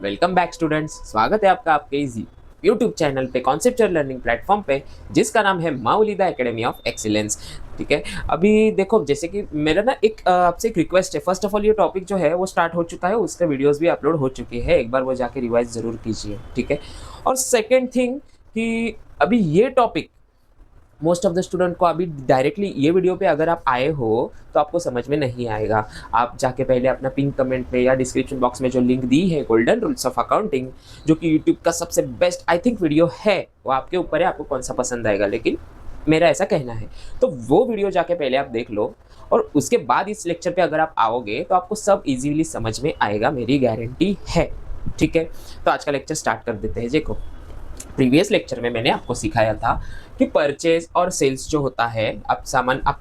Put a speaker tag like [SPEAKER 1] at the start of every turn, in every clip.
[SPEAKER 1] Welcome back students. स्वागत है आपका आपके इजी यूट्यूब चैनल पे, कॉन्सेप्चुअल लर्निंग प्लेटफॉर्म पे, जिसका नाम है माउलिदा एकेडमी ऑफ एक्सीलेंस। ठीक है, अभी देखो जैसे कि मेरा ना एक आपसे एक रिक्वेस्ट है। फर्स्ट ऑफ ऑल ये टॉपिक जो है वो स्टार्ट हो चुका है, उसके वीडियोस भी अपलोड हो चुके हैं, एक बार वो जाके रिवाइज जरूर कीजिए। ठीक है, और सेकेंड थिंग कि अभी ये topic most of the student को अभी डायरेक्टली ये वीडियो पे अगर आप आए हो तो आपको समझ में नहीं आएगा। आप जाके पहले अपना पिन कमेंट में या डिस्क्रिप्शन बॉक्स में जो लिंक दी है गोल्डन रूल्स ऑफ अकाउंटिंग, जो कि यूट्यूब का सबसे बेस्ट आई थिंक वीडियो है, वो आपके ऊपर है आपको कौन सा पसंद आएगा, लेकिन मेरा ऐसा कहना है तो वो वीडियो जाके पहले आप देख लो, और उसके बाद इस लेक्चर पे अगर आप आओगे तो आपको सब इजीली समझ में आएगा, मेरी गारंटी है। ठीक है, तो आज का लेक्चर स्टार्ट कर देते हैं। देखो, प्रीवियस लेक्चर में मैंने आपको सिखाया था कि परचेज और सेल्स जो होता है, आप सामान आप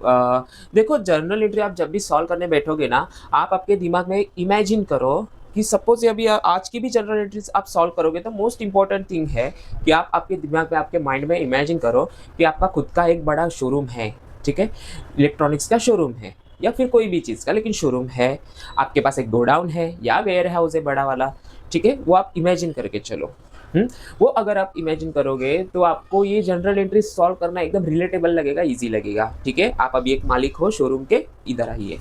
[SPEAKER 1] देखो, जर्नल एंट्री आप जब भी सॉल्व करने बैठोगे ना, आप आपके दिमाग में इमेजिन करो कि सपोज अभी आज की भी जनरल एंट्रीज आप सॉल्व करोगे तो मोस्ट इंपॉर्टेंट थिंग है कि आप आपके दिमाग में, आपके माइंड में इमेजिन करो कि आपका खुद का एक बड़ा शोरूम है। ठीक है, इलेक्ट्रॉनिक्स का शोरूम है या फिर कोई भी चीज़ का, लेकिन शोरूम है। आपके पास एक गोडाउन है या वेयर हाउस है बड़ा वाला। ठीक है, वो आप इमेजिन करके चलो। वो अगर आप इमेजिन करोगे तो आपको ये जनरल एंट्री सॉल्व करना एकदम रिलेटेबल लगेगा, इजी लगेगा। ठीक है, आप अभी एक मालिक हो शोरूम के, इधर आइए।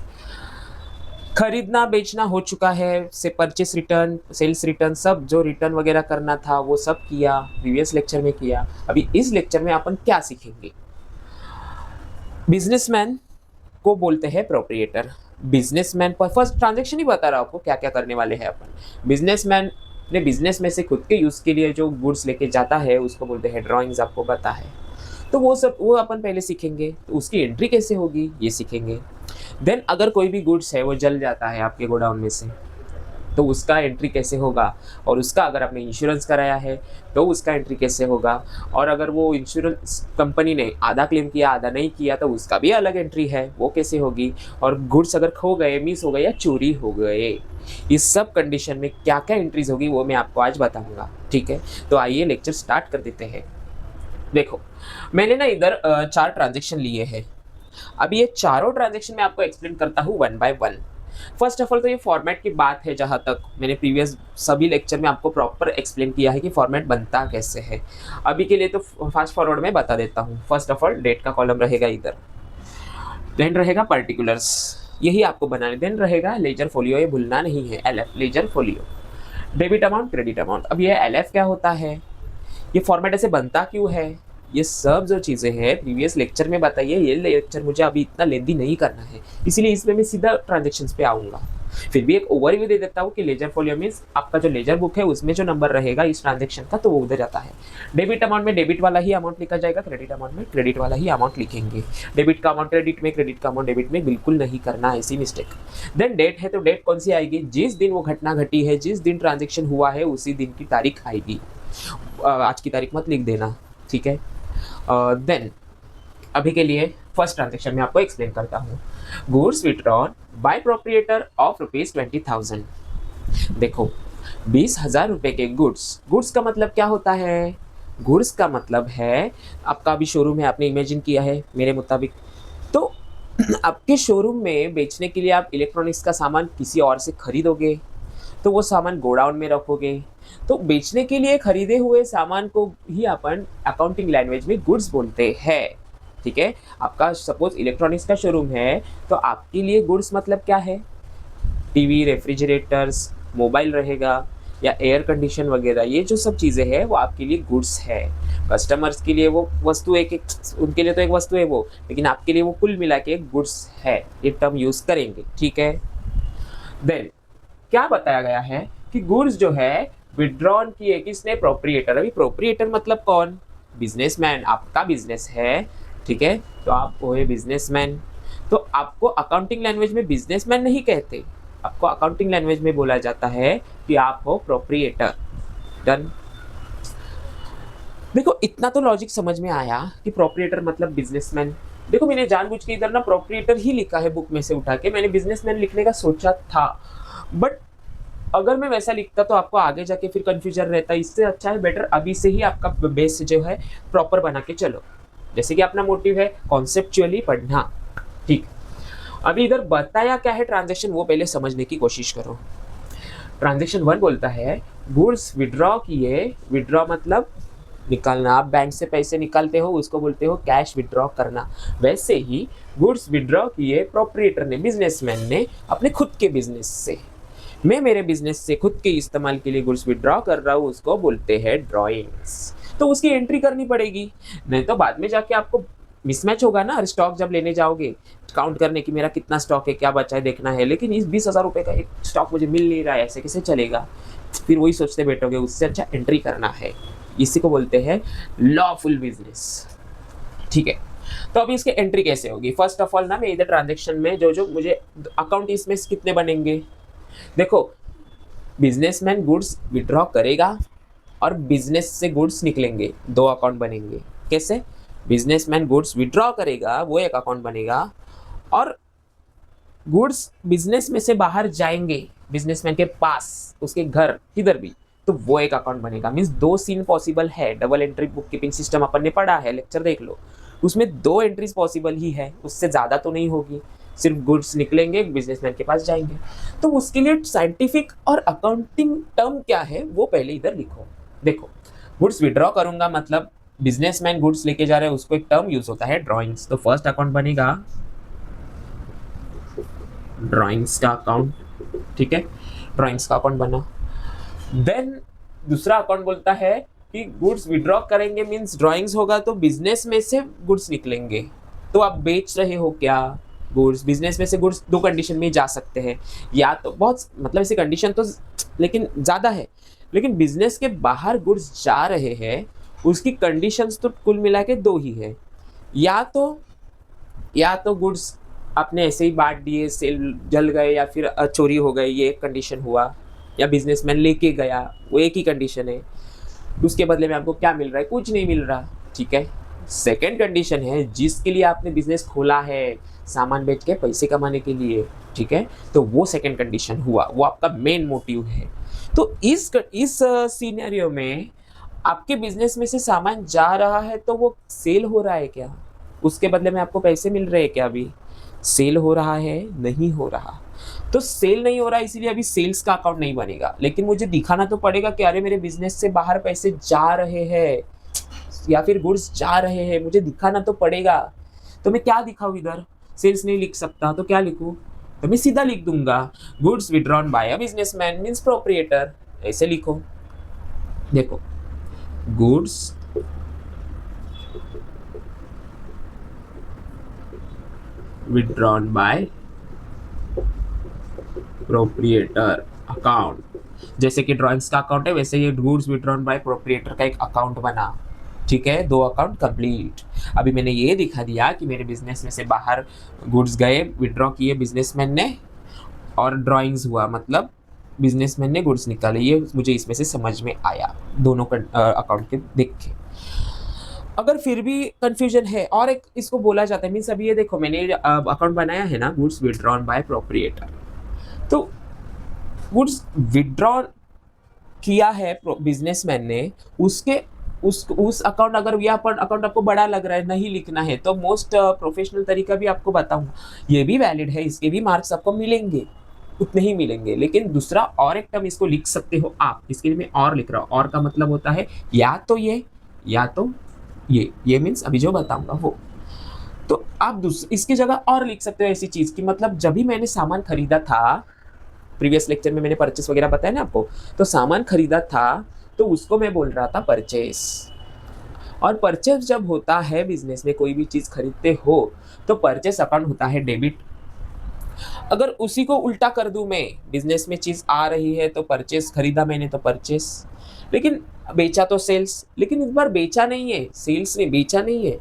[SPEAKER 1] खरीदना बेचना हो चुका है, से परचेस रिटर्न, सेल्स रिटर्न, सब जो रिटर्न वगैरह करना था वो सब किया, प्रीवियस लेक्चर में किया। अभी इस लेक्चर में अपन क्या सीखेंगे? बिजनेसमैन को बोलते हैं प्रोप्रिएटर। बिजनेसमैन पर फर्स्ट ट्रांजेक्शन ही बता रहा हूं आपको क्या क्या करने वाले हैं अपन। बिजनेसमैन अपने बिजनेस में से खुद के यूज़ के लिए जो गुड्स लेके जाता है उसको बोलते हैं ड्राइंग्स, आपको पता है। तो वो सब वो अपन पहले सीखेंगे, तो उसकी एंट्री कैसे होगी ये सीखेंगे। देन अगर कोई भी गुड्स है वो जल जाता है आपके गोडाउन में से, तो उसका एंट्री कैसे होगा, और उसका अगर आपने इंश्योरेंस कराया है तो उसका एंट्री कैसे होगा, और अगर वो इंश्योरेंस कंपनी ने आधा क्लेम किया आधा नहीं किया तो उसका भी अलग एंट्री है, वो कैसे होगी। और गुड्स अगर खो गए, मिस हो गए या चोरी हो गए, इस सब कंडीशन में क्या क्या एंट्रीज होगी वो मैं आपको आज बताऊंगा। ठीक है, तो आइए लेक्चर स्टार्ट कर देते हैं। देखो, मैंने ना इधर 4 ट्रांजेक्शन लिए हैं। अब ये चारों ट्रांजेक्शन मैं आपको एक्सप्लेन करता हूँ one by one. First of all तो ये फॉर्मेट की बात है, जहाँ तक मैंने प्रीवियस सभी लेक्चर में आपको प्रॉपर एक्सप्लेन किया है कि फॉर्मेट बनता कैसे है। अभी के लिए तो फास्ट फॉरवर्ड में बता देता हूँ। फर्स्ट ऑफ ऑल डेट का कॉलम रहेगा इधर, देन रहेगा पर्टिकुलर्स, यही आपको बनाने, देन रहेगा लेजर फोलियो, ये भूलना नहीं है, LF ledger folio, debit amount credit amount. अब ये एलएफ क्या होता है, ये फॉर्मेट ऐसे बनता क्यों है, ये सब जो चीज़ें हैं प्रीवियस लेक्चर में बताइए। ये लेक्चर मुझे अभी इतना लेंदी नहीं करना है, इसीलिए इसमें मैं सीधा ट्रांजेक्शन्स पे आऊँगा। फिर भी एक ओवरव्यू दे देता हूँ कि लेजर फोलियो मीन्स आपका जो लेजर बुक है उसमें जो नंबर रहेगा इस ट्रांजेक्शन का तो वो उधर जाता है। डेबिट अमाउंट में डेबिट वाला ही अमाउंट लिखा जाएगा, क्रेडिट अमाउंट में क्रेडिट वाला ही अमाउंट लिखेंगे। डेबिट का अमाउंट क्रेडिट में, क्रेडिट का अमाउंट डेबिट में, बिल्कुल नहीं करना ऐसी मिस्टेक। देन डेट है तो डेट कौन सी आएगी, जिस दिन वो घटना घटी है, जिस दिन ट्रांजेक्शन हुआ है उसी दिन की तारीख आएगी। आज की तारीख मत लिख देना। ठीक है, देन अभी के लिए फर्स्ट ट्रांजेक्शन में आपको एक्सप्लेन करता हूँ। Goods withdrawn bye proprietor of ₹20,000। देखो, 20,000 रुपए के गुड्स, गुड्स का मतलब क्या होता है, गुड्स का मतलब है आपका भी शोरूम है, आपने इमेजिन किया है मेरे मुताबिक, तो आपके शोरूम में बेचने के लिए आप इलेक्ट्रॉनिक्स का सामान किसी और से खरीदोगे, तो वो सामान गोडाउन में रखोगे, तो बेचने के लिए खरीदे हुए सामान को ही अपन अकाउंटिंग लैंग्वेज में गुड्स बोलते हैं। ठीक है, आपका सपोज इलेक्ट्रॉनिक्स का शोरूम है तो आपके लिए गुड्स मतलब क्या है, टीवी, रेफ्रिजरेटर्स, मोबाइल रहेगा या एयर कंडीशन वगैरह, ये जो सब चीज़ें हैं वो आपके लिए गुड्स है। कस्टमर्स के लिए वो वस्तु एक एक, उनके लिए तो एक वस्तु है वो, लेकिन आपके लिए वो कुल मिला के गुड्स है, ये टर्म यूज़ करेंगे। ठीक है, देन क्या बताया गया है कि गुड्स जो है विड्रॉन किए किसने, प्रोप्रिएटर। अभी प्रोप्रिएटर मतलब कौन, बिजनेसमैन, आपका बिजनेस है। ठीक है, तो आप वो है बिजनेसमैन, तो आपको अकाउंटिंग लैंग्वेज में बिजनेसमैन नहीं कहते, आपको अकाउंटिंग लैंग्वेज में बोला जाता है कि आप हो प्रोप्रिएटर। डन। देखो, इतना तो लॉजिक समझ में आया कि प्रोप्रिएटर मतलब बिजनेसमैन। देखो, मैंने जानबूझ के इधर ना प्रोप्रिएटर ही लिखा है बुक में से उठा के, मैंने बिजनेसमैन लिखने का सोचा था, बट अगर मैं वैसा लिखता तो आपको आगे जाके फिर कंफ्यूजन रहता। इससे अच्छा है बेटर अभी से ही आपका बेस जो है प्रॉपर बना के चलो, जैसे कि अपना मोटिव है कॉन्सेप्चुअली पढ़ना। ठीक, अभी इधर बताया क्या है ट्रांजैक्शन, वो पहले समझने की कोशिश करो। ट्रांजैक्शन 1 बोलता है गुड्स विड्रॉ किए, विड्रॉ मतलब निकालना, आप बैंक से पैसे निकालते हो उसको बोलते हो कैश विड्रॉ करना। वैसे ही गुड्स विड्रॉ किए प्रोप्रिएटर ने, बिजनेसमैन ने अपने खुद के बिजनेस से। मैं मेरे बिजनेस से खुद के इस्तेमाल के लिए गुड्स विड्रॉ कर रहा हूँ, उसको बोलते हैं ड्रॉइंग्स। तो उसकी एंट्री करनी पड़ेगी, नहीं तो बाद में जाके आपको मिसमैच होगा ना। स्टॉक जब लेने जाओगे काउंट करने की मेरा कितना स्टॉक है, क्या बचा है देखना है, लेकिन इस 20,000 रुपये का एक स्टॉक मुझे मिल नहीं रहा है, ऐसे कैसे चलेगा। फिर वही सोचते बैठोगे, उससे अच्छा एंट्री करना है। इसी को बोलते हैं लॉफुल बिजनेस। ठीक है, तो अभी इसके एंट्री कैसे होगी। फर्स्ट ऑफ ऑल ना, मैं इधर ट्रांजेक्शन में जो जो मुझे अकाउंट इसमें कितने बनेंगे, देखो बिजनेसमैन गुड्स विड्रॉ करेगा और बिजनेस से गुड्स निकलेंगे, दो अकाउंट बनेंगे। कैसे, बिजनेसमैन गुड्स विड्रॉ करेगा वो एक अकाउंट बनेगा, और गुड्स बिजनेस में से बाहर जाएंगे बिजनेसमैन के पास, उसके घर किधर भी, तो वो एक अकाउंट बनेगा। मीन्स दो सीन पॉसिबल है। Double entry book keeping system अपन ने पढ़ा है, लेक्चर देख लो, उसमें दो एंट्रीज पॉसिबल ही है, उससे ज़्यादा तो नहीं होगी। सिर्फ गुड्स निकलेंगे बिजनेसमैन के पास जाएंगे। तो उसके लिए साइंटिफिक और अकाउंटिंग टर्म क्या है वो पहले इधर लिखो। देखो, गुड्स विड्रॉ करूंगा मतलब बिजनेसमैन गुड्स लेके जा रहे हैं, उसको एक टर्म यूज होता है ड्रॉइंग्स। तो फर्स्ट अकाउंट बनेगा ड्राइंग्स का अकाउंट। ठीक है, ड्राइंग्स का अकाउंट बना। देन दूसरा अकाउंट बोलता है कि गुड्स विड्रॉ करेंगे, मींस ड्राइंग्स होगा तो बिजनेस में से गुड्स निकलेंगे। तो आप बेच रहे हो क्या गुड्स, बिजनेस में से गुड्स दो कंडीशन में जा सकते हैं, या तो बहुत मतलब ऐसी कंडीशन तो लेकिन ज़्यादा है, लेकिन बिजनेस के बाहर गुड्स जा रहे हैं उसकी कंडीशंस तो कुल मिला के दो ही है। या तो गुड्स आपने ऐसे ही बांट दिए, सेल जल गए या फिर चोरी हो गए, ये एक कंडीशन हुआ, या बिजनेसमैन लेके गया, वो एक ही कंडीशन है। उसके बदले में आपको क्या मिल रहा है, कुछ नहीं मिल रहा। ठीक है, सेकेंड कंडीशन है जिसके लिए आपने बिजनेस खोला है, सामान बेच के पैसे कमाने के लिए। ठीक है, तो वो सेकेंड कंडीशन हुआ, वो आपका मेन मोटिव है। तो इस सीनेरियो में आपके बिजनेस में से सामान जा रहा है तो वो सेल हो रहा है क्या, उसके बदले में आपको पैसे मिल रहे हैं क्या, अभी सेल हो रहा है, नहीं हो रहा। तो सेल नहीं हो रहा इसीलिए अभी सेल्स का अकाउंट नहीं बनेगा, लेकिन मुझे दिखाना तो पड़ेगा कि अरे मेरे बिजनेस से बाहर पैसे जा रहे हैं या फिर गुड्स जा रहे हैं, मुझे दिखाना तो पड़ेगा। तो मैं क्या दिखाऊं, इधर सेल्स नहीं लिख सकता तो क्या लिखूं, तो मैं सीधा लिख दूंगा goods withdrawn bye a businessman means proprietor, ऐसे लिखो। देखो, goods withdrawn by proprietor account. जैसे कि ड्राइंग्स का अकाउंट है वैसे ये गुड्स विड्रॉन बाय प्रोप्रिएटर का एक अकाउंट बना। ठीक है, दो अकाउंट कंप्लीट। अभी मैंने ये दिखा दिया कि मेरे बिजनेस में से बाहर गुड्स गए, विड्रॉ किए बिजनेसमैन ने, और ड्राइंग्स हुआ मतलब बिजनेसमैन ने गुड्स निकाले। ये मुझे इसमें से समझ में आया दोनों अकाउंट के देख के। अगर फिर भी कंफ्यूजन है और एक इसको बोला जाता है, मीन्स अभी ये देखो मैंने अकाउंट बनाया है ना, गुड्स विड्रॉन बाय प्रोप्रिएटर। तो गुड्स विड्रॉ किया है बिजनेसमैन ने, उसके उस अकाउंट, अगर यह अकाउंट आपको बड़ा लग रहा है नहीं लिखना है तो मोस्ट प्रोफेशनल तरीका भी आपको बताऊंगा, ये भी वैलिड है, इसके भी मार्क्स आपको मिलेंगे, उतने ही मिलेंगे। लेकिन दूसरा और एक टर्म इसको लिख सकते हो आप, इसके लिए मैं और लिख रहा हूँ। और का मतलब होता है या तो ये या तो ये मीन्स अभी जो बताऊंगा वो। तो आप इसकी जगह और लिख सकते हो ऐसी चीज की, मतलब जब भी मैंने सामान खरीदा था, प्रीवियस लेक्चर में मैंने परचेस वगैरह बताया ना आपको, तो सामान खरीदा था तो उसको मैं बोल रहा था परचेस। और परचेस जब होता है बिजनेस में, कोई भी चीज खरीदते हो तो परचेस अकाउंट होता है डेबिट। अगर उसी को उल्टा कर दूं मैं, बिजनेस में चीज आ रही है तो परचेस, खरीदा मैंने तो परचेस, लेकिन बेचा तो सेल्स। लेकिन इस बार बेचा नहीं है, सेल्स ने बेचा नहीं है,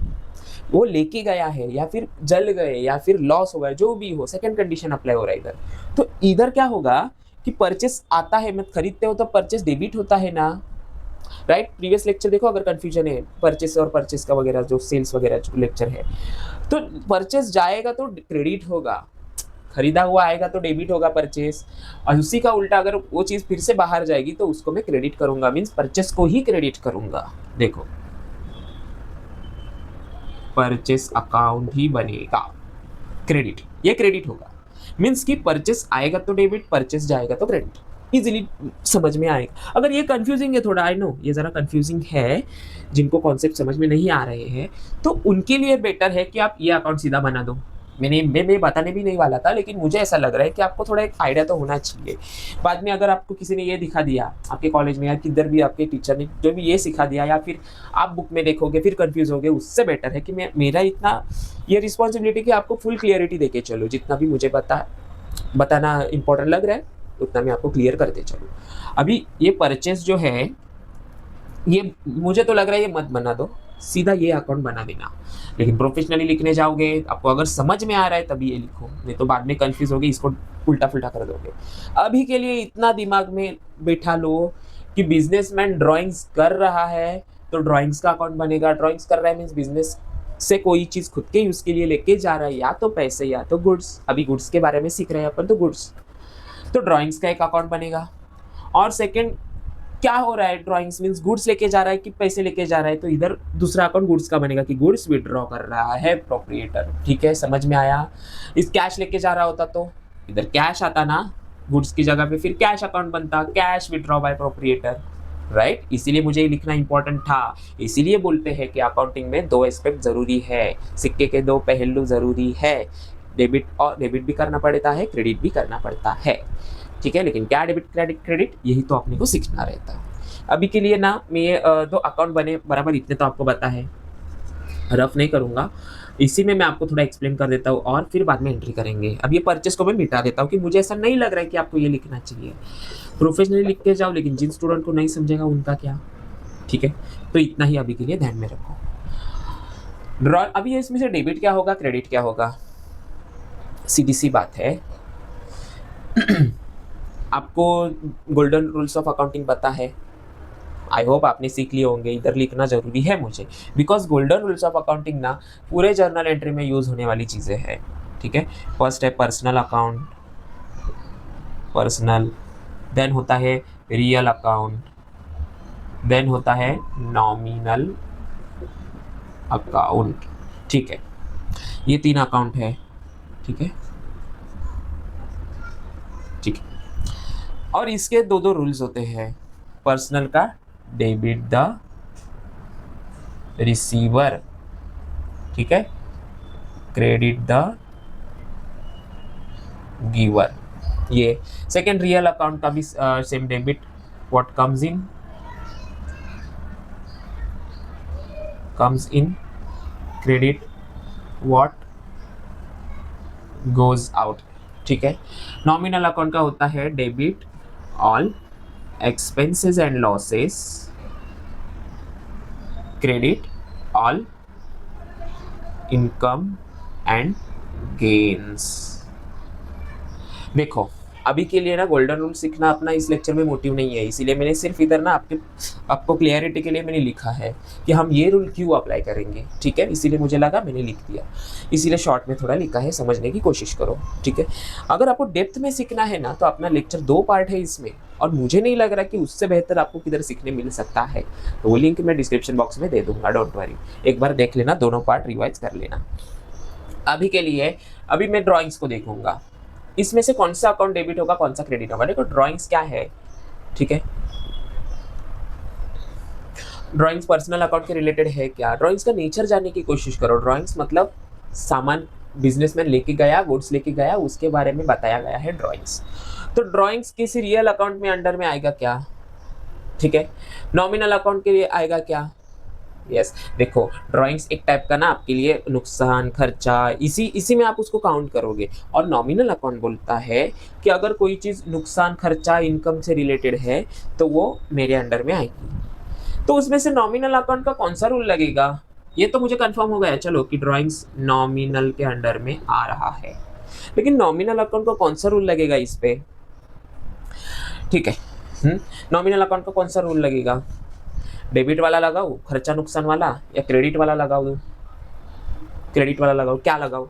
[SPEAKER 1] वो लेके गया है या फिर जल गए या फिर लॉस हो गया, जो भी हो, सेकंड कंडीशन अप्लाई हो रहा है इधर। तो इधर क्या होगा कि परचेस आता है, मत खरीदते हो तो परचेस डेबिट होता है ना, राइट। प्रीवियस लेक्चर देखो अगर कंफ्यूजन है परचेस और परचेस का वगैरह, जो सेल्स वगैरह जो लेक्चर है, तो परचेस जाएगा तो क्रेडिट होगा, खरीदा हुआ आएगा तो डेबिट होगा परचेस। और उसी का उल्टा अगर वो चीज फिर से बाहर जाएगी तो उसको मैं क्रेडिट करूंगा, मींस परचेस को ही क्रेडिट करूंगा। देखो, परचेस अकाउंट ही बनेगा क्रेडिट, ये क्रेडिट होगा, मींस कि परचेस आएगा तो डेबिट, परचेस जाएगा तो क्रेडिट। इजीली समझ में आएगा। अगर ये कंफ्यूजिंग है थोड़ा, आई नो ये ज़रा कंफ्यूजिंग है, जिनको कॉन्सेप्ट समझ में नहीं आ रहे हैं, तो उनके लिए बेटर है कि आप ये अकाउंट सीधा बना दो। मैं बताने भी नहीं वाला था, लेकिन मुझे ऐसा लग रहा है कि आपको थोड़ा एक आइडिया तो होना चाहिए। बाद में अगर आपको किसी ने ये दिखा दिया, आपके कॉलेज में या किधर भी आपके टीचर ने जो भी ये सिखा दिया, या फिर आप बुक में देखोगे फिर कंफ्यूज होगे, उससे बेटर है कि मेरा इतना ये रिस्पॉन्सिबिलिटी कि आपको फुल क्लियरिटी देके चलो। जितना भी मुझे बताना इंपॉर्टेंट लग रहा है उतना मैं आपको क्लियर करते चलूँ। अभी ये परचेस जो है, ये मुझे तो लग रहा है ये मत बना दो, सीधा ये अकाउंट बना देना। लेकिन प्रोफेशनली लिखने जाओगे, आपको अगर समझ में आ रहा है तभी ये लिखो, नहीं तो बाद में कंफ्यूज होगे, इसको उल्टा फुल्टा कर दोगे। अभी के लिए इतना दिमाग में बैठा लो कि बिजनेसमैन ड्राइंग्स कर रहा है तो ड्राइंग्स का अकाउंट बनेगा। ड्राइंग्स कर रहा है मीन्स बिजनेस से कोई चीज़ खुद के यूज़ के लिए लेके जा रहा है, या तो पैसे या तो गुड्स। अभी गुड्स के बारे में सीख रहे हैं अपन, तो गुड्स, तो ड्राइंग्स का एक अकाउंट बनेगा। और सेकंड, क्या हो रहा है, ड्राइंग्स मींस गुड्स लेके जा रहा है कि पैसे लेके जा रहा है, तो इधर दूसरा अकाउंट गुड्स का बनेगा कि गुड्स विड्रॉ कर रहा है प्रोप्रिएटर। ठीक है, समझ में आया। इस कैश लेके जा रहा होता तो इधर कैश आता ना, गुड्स की जगह पे फिर कैश अकाउंट बनता, cash withdraw by proprietor, right. इसीलिए मुझे लिखना इंपॉर्टेंट था। इसीलिए बोलते हैं कि अकाउंटिंग में दो एस्पेक्ट जरूरी है, सिक्के के दो पहलू जरूरी है। डेबिट भी करना पड़ता है, क्रेडिट भी करना पड़ता है। ठीक है, लेकिन क्या डेबिट क्रेडिट यही तो अपने को सीखना रहता है। अभी के लिए ना मैं ये दो अकाउंट बने बराबर, इतने तो आपको पता है, रफ नहीं करूँगा। इसी में मैं आपको थोड़ा एक्सप्लेन कर देता हूँ और फिर बाद में एंट्री करेंगे। अब ये परचेस को मैं मिटा देता हूँ कि मुझे ऐसा नहीं लग रहा है कि आपको ये लिखना चाहिए। प्रोफेशनली लिख के जाओ, लेकिन जिन स्टूडेंट को नहीं समझेगा उनका क्या। ठीक है, तो इतना ही अभी के लिए ध्यान में रखो। अभी इसमें से डेबिट क्या होगा, क्रेडिट क्या होगा, सीधी सी बात है। आपको गोल्डन रूल्स ऑफ अकाउंटिंग पता है, आई होप आपने सीख लिए होंगे। इधर लिखना जरूरी है मुझे, because golden rules of accounting ना पूरे जर्नल एंट्री में यूज होने वाली चीज़ें हैं। ठीक है, फर्स्ट है पर्सनल अकाउंट, पर्सनल, देन होता है रियल अकाउंट, देन होता है नॉमिनल अकाउंट। ठीक है, ये 3 अकाउंट है। ठीक है, ठीक है, और इसके दो रूल्स होते हैं। पर्सनल का डेबिट द रिसीवर, ठीक है, क्रेडिट द गिवर। ये सेकेंड रियल अकाउंट का भी same, debit what comes in, credit what goes out. ठीक है, नॉमिनल अकाउंट का होता है debit all expenses and losses, credit all income and gains। देखो, अभी के लिए ना गोल्डन रूल सीखना अपना इस लेक्चर में मोटिव नहीं है, इसीलिए मैंने सिर्फ इधर ना आपको क्लियरिटी के लिए मैंने लिखा है कि हम ये रूल क्यों अप्लाई करेंगे। ठीक है, इसीलिए मुझे लगा मैंने लिख दिया, इसीलिए शॉर्ट में थोड़ा लिखा है, समझने की कोशिश करो। ठीक है, अगर आपको डेप्थ में सीखना है ना तो अपना लेक्चर 2 पार्ट है इसमें, और मुझे नहीं लग रहा कि उससे बेहतर आपको किधर सीखने मिल सकता है। तो वो लिंक मैं डिस्क्रिप्शन बॉक्स में दे दूंगा, डोंट वरी, एक बार देख लेना, दोनों पार्ट रिवाइज कर लेना। अभी के लिए अभी मैं ड्राइंग्स को देखूंगा, इसमें से कौन सा अकाउंट डेबिट होगा, कौन सा क्रेडिट होगा। देखो ड्राइंग्स क्या है, ठीक है, ड्राइंग्स पर्सनल अकाउंट के रिलेटेड है क्या, ड्राइंग्स का नेचर जानने की कोशिश करो। ड्राइंग्स मतलब सामान बिजनेसमैन लेके गया, गुड्स लेके गया, उसके बारे में बताया गया है ड्राइंग्स। तो ड्राइंग्स किसी रियल अकाउंट में अंडर में आएगा क्या, ठीक है, नॉमिनल अकाउंट के लिए आएगा क्या। यस, देखो ड्राइंग्स एक टाइप का ना आपके लिए नुकसान खर्चा, इसी में आप उसको काउंट करोगे। और नॉमिनल अकाउंट बोलता है कि अगर कोई चीज़ नुकसान खर्चा इनकम से रिलेटेड है तो वो मेरे अंडर में आएगी। तो उसमें से नॉमिनल अकाउंट का कौन सा रूल लगेगा, ये तो मुझे कंफर्म हो गया चलो कि ड्राइंग्स नॉमिनल के अंडर में आ रहा है, लेकिन नॉमिनल अकाउंट का कौन सा रूल लगेगा इस पे। ठीक है, नॉमिनल अकाउंट का कौन सा रूल लगेगा, डेबिट वाला लगाओ, खर्चा नुकसान वाला, या क्रेडिट वाला लगाओ, क्रेडिट वाला लगाओ, क्या लगाओ,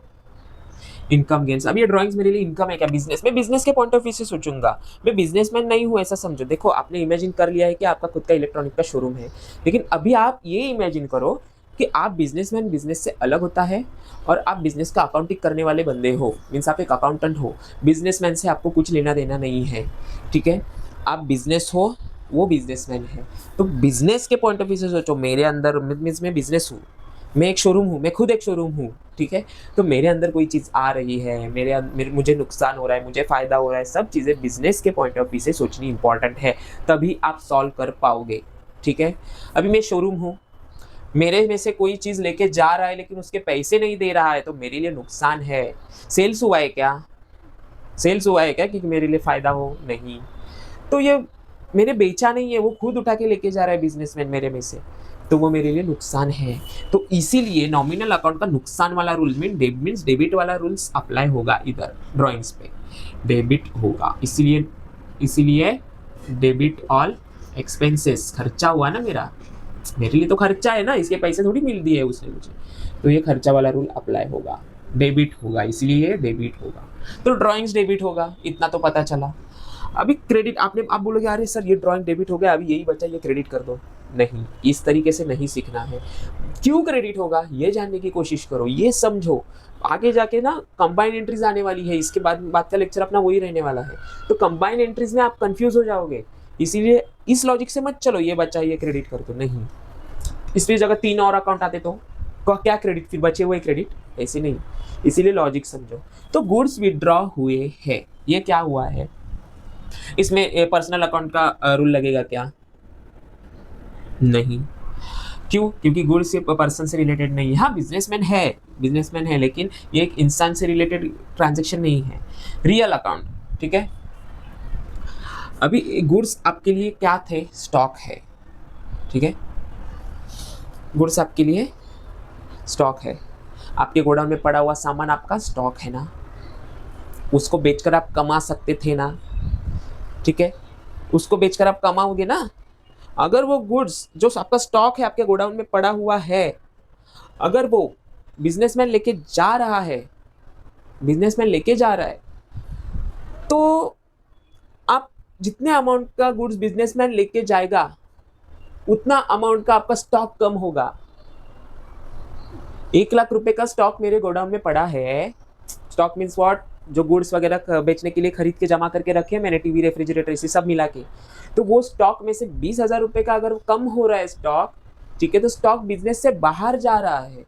[SPEAKER 1] इनकम गेन्स। अब ये ड्राइंग्स मेरे लिए इनकम है क्या, बिजनेस, मैं बिजनेस के पॉइंट ऑफ व्यू से सोचूंगा, मैं बिजनेसमैन नहीं हूँ ऐसा समझो। देखो आपने इमेजिन कर लिया है कि आपका खुद का इलेक्ट्रॉनिक का शोरूम है, लेकिन अभी आप ये इमेजिन करो कि आप बिजनेसमैन, बिजनेस से अलग होता है, और आप बिजनेस का अकाउंटिंग करने वाले बंदे हो, मीन्स आप एक अकाउंटेंट हो, बिजनेसमैन से आपको कुछ लेना देना नहीं है। ठीक है, आप बिजनेस हो, वो बिजनेसमैन है। तो बिजनेस के पॉइंट ऑफ व्यू से सोचो, मेरे अंदर मीन्स मैं बिजनेस हूँ, मैं एक शोरूम हूँ, मैं खुद एक शोरूम हूँ, ठीक है। तो मेरे अंदर कोई चीज़ आ रही है, मुझे नुकसान हो रहा है, मुझे फ़ायदा हो रहा है, सब चीज़ें बिजनेस के पॉइंट ऑफ व्यू से सोचनी इंपॉर्टेंट है, तभी आप सॉल्व कर पाओगे, ठीक है। अभी मैं शोरूम हूँ, मेरे में से कोई चीज़ लेके जा रहा है लेकिन उसके पैसे नहीं दे रहा है, तो मेरे लिए नुकसान है। सेल्स हुआ है क्या? सेल्स हुआ है क्या कि मेरे लिए फ़ायदा हो? नहीं। तो ये मैंने बेचा नहीं है, वो खुद उठा के लेके जा रहा है बिजनेसमैन मेरे में से, तो वो मेरे लिए नुकसान है। तो इसीलिए नॉमिनल अकाउंट का नुकसान वाला रूल मीन्स डेबिट वाला रूल्स अप्लाई होगा इधर ड्राइंग्स पे, डेबिट होगा। इसीलिए इसीलिए डेबिट ऑल एक्सपेंसेस, खर्चा हुआ ना मेरा, मेरे लिए तो खर्चा है ना, इसके पैसे थोड़ी मिल दिए उसने मुझे, तो ये खर्चा वाला रूल अप्लाई होगा, डेबिट होगा, इसलिए डेबिट होगा। तो ड्राइंग्स डेबिट होगा, इतना तो पता चला। अभी क्रेडिट, आप बोलोगे अरे सर ये ड्राइंग डेबिट हो गया, अभी यही बचा, ये क्रेडिट कर दो। नहीं, इस तरीके से नहीं सीखना है। क्यों क्रेडिट होगा ये जानने की कोशिश करो, ये समझो। आगे जाके ना कंबाइन एंट्रीज आने वाली है, इसके बाद का लेक्चर अपना वही रहने वाला है। तो कंबाइन एंट्रीज में आप कंफ्यूज हो जाओगे, इसीलिए इस लॉजिक से मत चलो ये बचा ये क्रेडिट कर दो, नहीं। इसलिए जगह 3 और अकाउंट आते तो क्या क्रेडिट, फिर बचे हुए क्रेडिट, ऐसे नहीं। इसीलिए लॉजिक समझो। तो गुड्स विड्रॉ हुए हैं, ये क्या हुआ है, इसमें पर्सनल अकाउंट का रूल लगेगा क्या? नहीं। क्यों? क्योंकि गुड्स सिर्फ पर्सन से रिलेटेड नहीं है। हाँ बिजनेसमैन है, लेकिन ये एक इंसान से रिलेटेड ट्रांजेक्शन नहीं है, रियल अकाउंट, ठीक है। अभी गुड्स आपके लिए क्या थे? स्टॉक है, ठीक है। गुड्स आपके लिए स्टॉक है, आपके गोडाउन में पड़ा हुआ सामान आपका स्टॉक है ना, उसको बेचकर आप कमा सकते थे ना, ठीक है। उसको बेचकर आप कमाओगे ना। अगर वो गुड्स जो आपका स्टॉक है आपके गोडाउन में पड़ा हुआ है, अगर वो बिजनेसमैन लेके जा रहा है, तो आप जितने अमाउंट का गुड्स बिजनेसमैन लेके जाएगा, उतना अमाउंट का आपका स्टॉक कम होगा। 1 लाख रुपए का स्टॉक मेरे गोडाउन में पड़ा है, स्टॉक मीन्स व्हाट, जो गुड्स वगैरह बेचने के लिए खरीद के जमा करके रखे मैंने, टीवी रेफ्रिजरेटर इसे सब मिला के, तो वो स्टॉक में से 20,000 रुपए का अगर कम हो रहा है स्टॉक, ठीक है, तो स्टॉक बिजनेस से बाहर जा रहा है।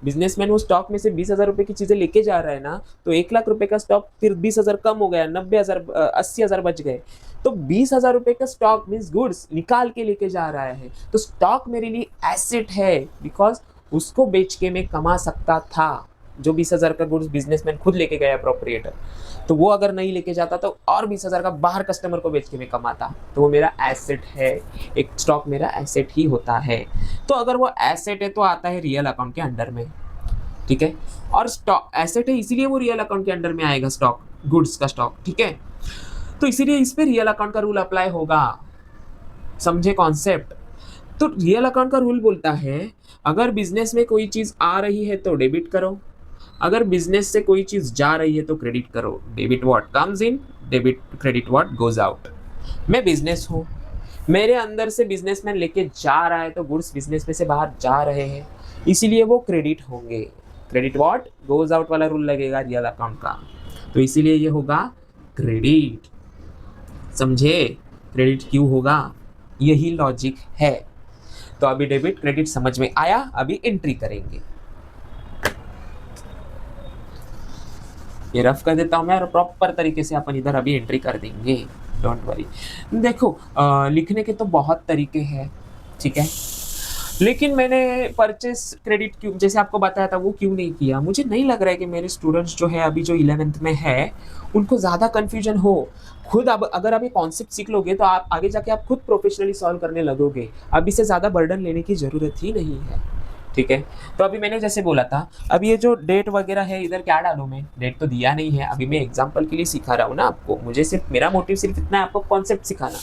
[SPEAKER 1] बिजनेसमैन वो स्टॉक में से 20,000 रुपए की चीजें लेके जा रहा है ना, तो 1 लाख रुपए का स्टॉक फिर 20,000 कम हो गया, 90,000 80,000 बच गए। तो 20,000 रुपए का स्टॉक मीन्स गुड्स निकाल के लेके जा रहा है, तो स्टॉक मेरे लिए एसेट है, बिकॉज उसको बेच के मैं कमा सकता था। जो 20,000 का गुड्स बिजनेसमैन खुद लेके गया प्रोप्रिएटर, तो वो अगर नहीं लेके जाता तो और 20,000 का बाहर कस्टमर को बेच के मैं कमाता, तो वो मेरा एसेट है। एक स्टॉक मेरा एसेट ही होता है। तो अगर वो एसेट है तो आता है रियल अकाउंट के अंडर में, ठीक है। और स्टॉक एसेट है इसीलिए वो रियल अकाउंट के अंडर में आएगा, स्टॉक गुड्स का स्टॉक, ठीक है। तो इसीलिए इस पे रियल अकाउंट का रूल अप्लाई होगा, समझे कॉन्सेप्ट। तो रियल अकाउंट का रूल बोलता है अगर बिजनेस में कोई चीज आ रही है तो डेबिट करो, अगर बिजनेस से कोई चीज जा रही है तो क्रेडिट करो। Debit what comes in, debit credit what goes out. मैं बिजनेस हूँ, मेरे अंदर से बिजनेसमैन लेके जा रहा है तो गुड्स बिजनेस में से बाहर जा रहे हैं, इसीलिए वो क्रेडिट होंगे। क्रेडिट व्हाट गोज आउट वाला रूल लगेगा रियल अकाउंट का, तो इसीलिए ये होगा क्रेडिट, समझे। क्रेडिट क्यों होगा, यही लॉजिक है। तो अभी डेबिट क्रेडिट समझ में आया, अभी एंट्री करेंगे। ये रफ कर देता हूँ मैं और प्रॉपर तरीके से अपन इधर अभी एंट्री कर देंगे, डोंट वरी। देखो लिखने के तो बहुत तरीके हैं, ठीक है, लेकिन मैंने परचेस क्रेडिट क्यों, जैसे आपको बताया था, वो क्यों नहीं किया। मुझे नहीं लग रहा है कि मेरे स्टूडेंट्स जो है अभी जो 11th में है उनको ज़्यादा कन्फ्यूजन हो। खुद अब अगर आप ये कॉन्सेप्ट सीख लोगे तो आप आगे जाके आप खुद प्रोफेशनली सॉल्व करने लगोगे, अभी से ज़्यादा बर्डन लेने की ज़रूरत ही नहीं है, ठीक है। तो अभी मैंने जैसे बोला था, अब ये जो डेट वगैरह है इधर क्या डालूं मैं, डेट तो दिया नहीं है, अभी मैं एग्जांपल के लिए सिखा रहा हूँ ना आपको, मुझे सिर्फ मेरा मोटिव सिर्फ इतना है आपको कॉन्सेप्ट सिखाना,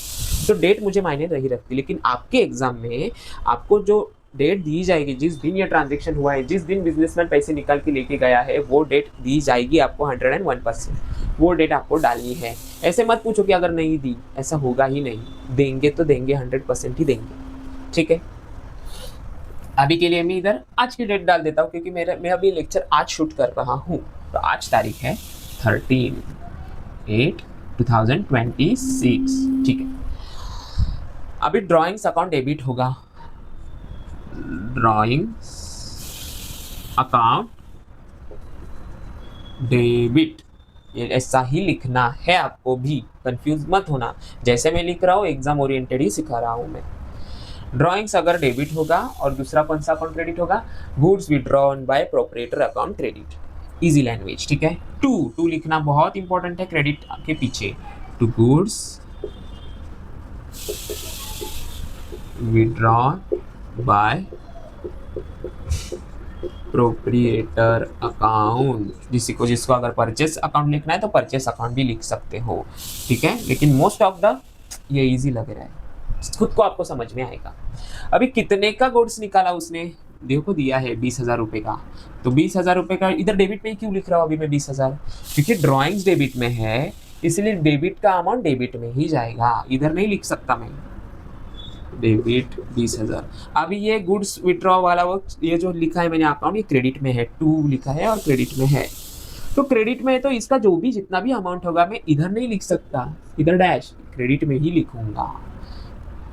[SPEAKER 1] तो डेट मुझे मायने नहीं रखती। लेकिन आपके एग्जाम में आपको जो डेट दी जाएगी, जिस दिन ये ट्रांजेक्शन हुआ है, जिस दिन बिजनेसमैन पैसे निकाल के लेके गया है, वो डेट दी जाएगी आपको 101%, वो डेट आपको डालनी है। ऐसे मत पूछो कि अगर नहीं दी, ऐसा होगा ही नहीं, देंगे तो देंगे, 100% ही देंगे, ठीक है। अभी के लिए मैं इधर आज की डेट डाल देता हूँ, क्योंकि मैं अभी लेक्चर आज शूट कर रहा हूँ, तो आज तारीख है 13/8/2026, ठीक है। अभी ड्राइंग्स अकाउंट डेबिट होगा, ड्राइंग अकाउंट डेबिट, ये ऐसा ही लिखना है आपको भी, कंफ्यूज मत होना। जैसे मैं लिख रहा हूँ एग्जाम ओरिएंटेड ही सिखा रहा हूँ मैं। ड्राइंग्स अगर डेबिट होगा और दूसरा कौन सा अकाउंट क्रेडिट होगा, goods withdrawn bye proprietor account credit, easy language, ठीक है। टू लिखना बहुत इंपॉर्टेंट है क्रेडिट के पीछे, to goods withdrawn by proprietor account, जिसको अगर परचेस अकाउंट लिखना है तो परचेस अकाउंट भी लिख सकते हो, ठीक है। लेकिन मोस्ट ऑफ द ये इजी लग रहा है, खुद को आपको समझ में आएगा। अभी कितने का गुड्स निकाला उसने, देखो दिया है 20,000 रुपये का, तो 20,000 रुपये का इधर डेबिट में ही क्यों लिख रहा हूँ अभी मैं 20,000, क्योंकि ड्राइंग्स डेबिट में है, इसलिए डेबिट का अमाउंट डेबिट में ही जाएगा, इधर नहीं लिख सकता मैं डेबिट 20,000। अभी ये गुड्स विड्रॉ वाला वो ये जो लिखा है मैंने अकाउंट, ये क्रेडिट में है, टू लिखा है और क्रेडिट में है, तो क्रेडिट में है तो इसका जो भी जितना भी अमाउंट होगा मैं इधर नहीं लिख सकता, इधर डैश क्रेडिट में ही लिखूंगा।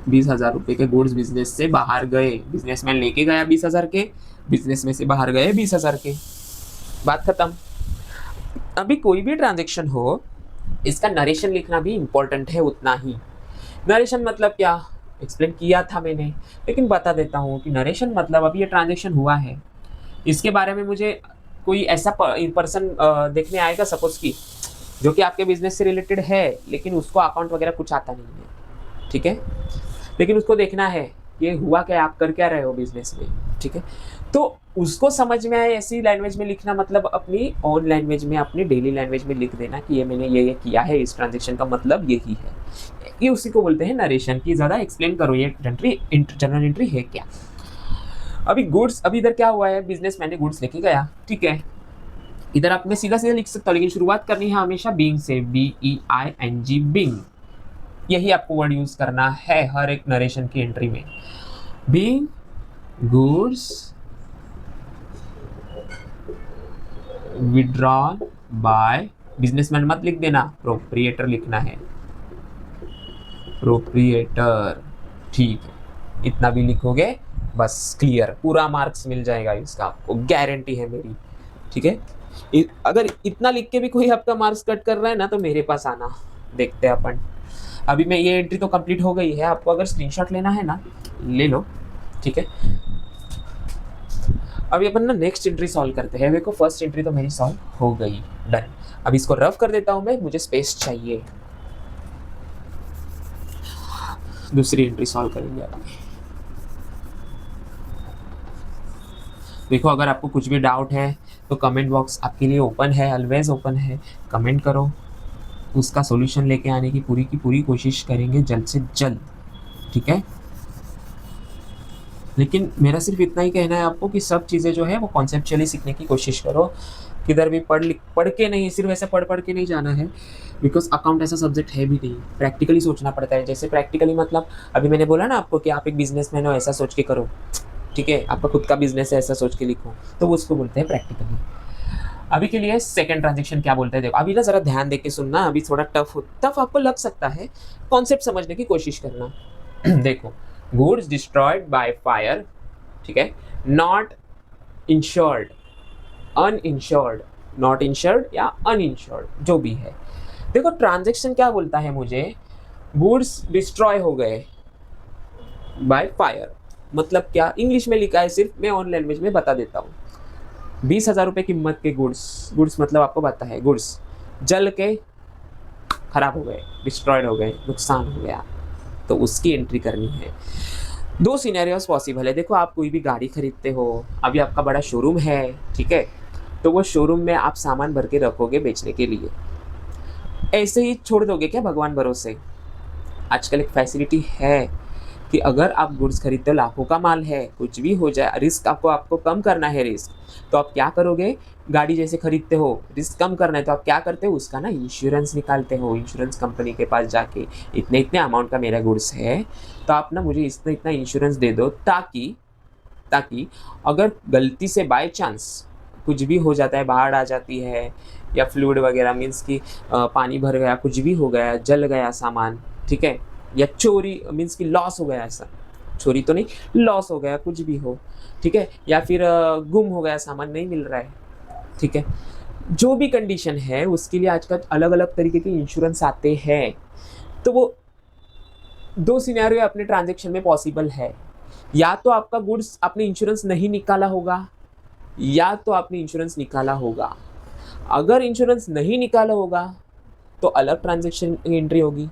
[SPEAKER 1] 20,000 रुपये के गुड्स बिजनेस से बाहर गए, बिजनेसमैन लेके गया 20,000 के, बिजनेस में से बाहर गए 20,000 के, बात खत्म। अभी कोई भी ट्रांजेक्शन हो, इसका नरेशन लिखना भी इम्पोर्टेंट है उतना ही। नरेशन मतलब क्या, एक्सप्लेन किया था मैंने, लेकिन बता देता हूँ कि नरेशन मतलब अभी ये ट्रांजेक्शन हुआ है, इसके बारे में मुझे कोई ऐसा पर्सन देखने आएगा सपोज की, जो कि आपके बिजनेस से रिलेटेड है, लेकिन उसको अकाउंट वगैरह कुछ आता नहीं है, ठीक है, लेकिन उसको देखना है ये हुआ क्या, आप कर क्या रहे हो बिजनेस में, ठीक है। तो उसको समझ में आए ऐसी लैंग्वेज में लिखना, मतलब अपनी ओन लैंग्वेज में, अपनी डेली लैंग्वेज में लिख देना कि ये मैंने ये किया है, इस ट्रांजेक्शन का मतलब यही है, ये उसी को बोलते हैं नरेशन की। ज़्यादा एक्सप्लेन करो ये जनरल एंट्री है क्या। अभी गुड्स, अभी इधर क्या हुआ है, बिजनेसमैन ने गुड्स लेके गया, ठीक है, इधर आप मैं सीधा सीधा लिख सकता हूँ, लेकिन शुरुआत करनी है हमेशा बीइंग से, BEING बीइंग, यही आपको वर्ड यूज करना है हर एक नरेशन की एंट्री में। Being goods withdrawn bye, businessman मत लिख देना, प्रोप्रिएटर लिखना है, प्रोप्रिएटर, ठीक है, इतना भी लिखोगे बस क्लियर, पूरा मार्क्स मिल जाएगा इसका, आपको गारंटी है मेरी, ठीक है। अगर इतना लिख के भी कोई आपका मार्क्स कट कर रहा है ना, तो मेरे पास आना, देखते हैं अपन। अभी मैं ये एंट्री तो कंप्लीट हो गई है, आपको अगर स्क्रीनशॉट लेना है ना ले लो, ठीक है। अभी अपन ना नेक्स्ट एंट्री सॉल्व करते हैं, देखो फर्स्ट एंट्री तो मेरी सॉल्व हो गई, डन। अब इसको रफ कर देता हूँ मैं, मुझे स्पेस चाहिए, दूसरी एंट्री सॉल्व करेंगे अभी। देखो अगर आपको कुछ भी डाउट है तो कमेंट बॉक्स आपके लिए ओपन है, ऑलवेज ओपन है, कमेंट करो, उसका सॉल्यूशन लेके आने की पूरी कोशिश करेंगे जल्द से जल्द, ठीक है। लेकिन मेरा सिर्फ इतना ही कहना है आपको कि सब चीज़ें जो है वो कॉन्सेप्चुअली सीखने की कोशिश करो, किधर भी पढ़ के नहीं, सिर्फ ऐसे पढ़ के नहीं जाना है, बिकॉज अकाउंट ऐसा सब्जेक्ट है भी नहीं, प्रैक्टिकली सोचना पड़ता है। जैसे प्रैक्टिकली मतलब अभी मैंने बोला ना आपको कि आप एक बिजनेसमैन हो, ऐसा सोच के करो, ठीक है, आपका खुद का बिजनेस है ऐसा सोच के लिखो, तो वो उसको बोलते हैं प्रैक्टिकली। अभी के लिए सेकंड ट्रांजेक्शन क्या बोलते हैं, देखो अभी ना जरा ध्यान देके सुनना, अभी थोड़ा टफ आपको लग सकता है, कॉन्सेप्ट समझने की कोशिश करना। देखो गुड्स डिस्ट्रॉयड बाय फायर, ठीक है, not insured, uninsured, not insured या अनइंश्योर्ड जो भी है। देखो ट्रांजेक्शन क्या बोलता है मुझे, गुड्स डिस्ट्रॉय हो गए बाय फायर, मतलब क्या, इंग्लिश में लिखा है सिर्फ, मैं ऑन लैंग्वेज में बता देता हूँ। 20,000 रुपये कीमत के गुड्स मतलब आपको पता है, गुड्स जल के खराब हो गए, डिस्ट्रॉयड हो गए, नुकसान हो गया, तो उसकी एंट्री करनी है। दो सिनेरियोस पॉसिबल है, देखो आप कोई भी गाड़ी खरीदते हो, अभी आपका बड़ा शोरूम है, ठीक है, तो वो शोरूम में आप सामान भर के रखोगे बेचने के लिए, ऐसे ही छोड़ दोगे क्या भगवान भरोसे। आजकल एक फैसिलिटी है कि अगर आप गुड्स खरीदते हो, लाखों का माल है, कुछ भी हो जाए, रिस्क आपको कम करना है रिस्क, तो आप क्या करोगे, गाड़ी जैसे खरीदते हो, रिस्क कम करना है तो आप क्या करते हो, उसका ना इंश्योरेंस निकालते हो, इंश्योरेंस कंपनी के पास जाके इतने अमाउंट का मेरा गुड्स है, तो आप ना मुझे इतना इंश्योरेंस दे दो, ताकि अगर गलती से बाय चांस कुछ भी हो जाता है, बाढ़ आ जाती है या फ्लूइड वगैरह मीन्स कि पानी भर गया, कुछ भी हो गया, जल गया सामान, ठीक है, या चोरी मीन्स कि लॉस हो गया, ऐसा चोरी तो नहीं, लॉस हो गया, कुछ भी हो, ठीक है, या फिर गुम हो गया, सामान नहीं मिल रहा है, ठीक है, जो भी कंडीशन है उसके लिए आजकल अलग अलग तरीके के इंश्योरेंस आते हैं। तो वो दो सिनेरियो अपने ट्रांजेक्शन में पॉसिबल है, या तो आपका गुड्स आपने इंश्योरेंस नहीं निकाला होगा, या तो आपने इंश्योरेंस निकाला होगा। अगर इंश्योरेंस नहीं निकाला होगा तो अलग ट्रांजेक्शन एंट्री होगी,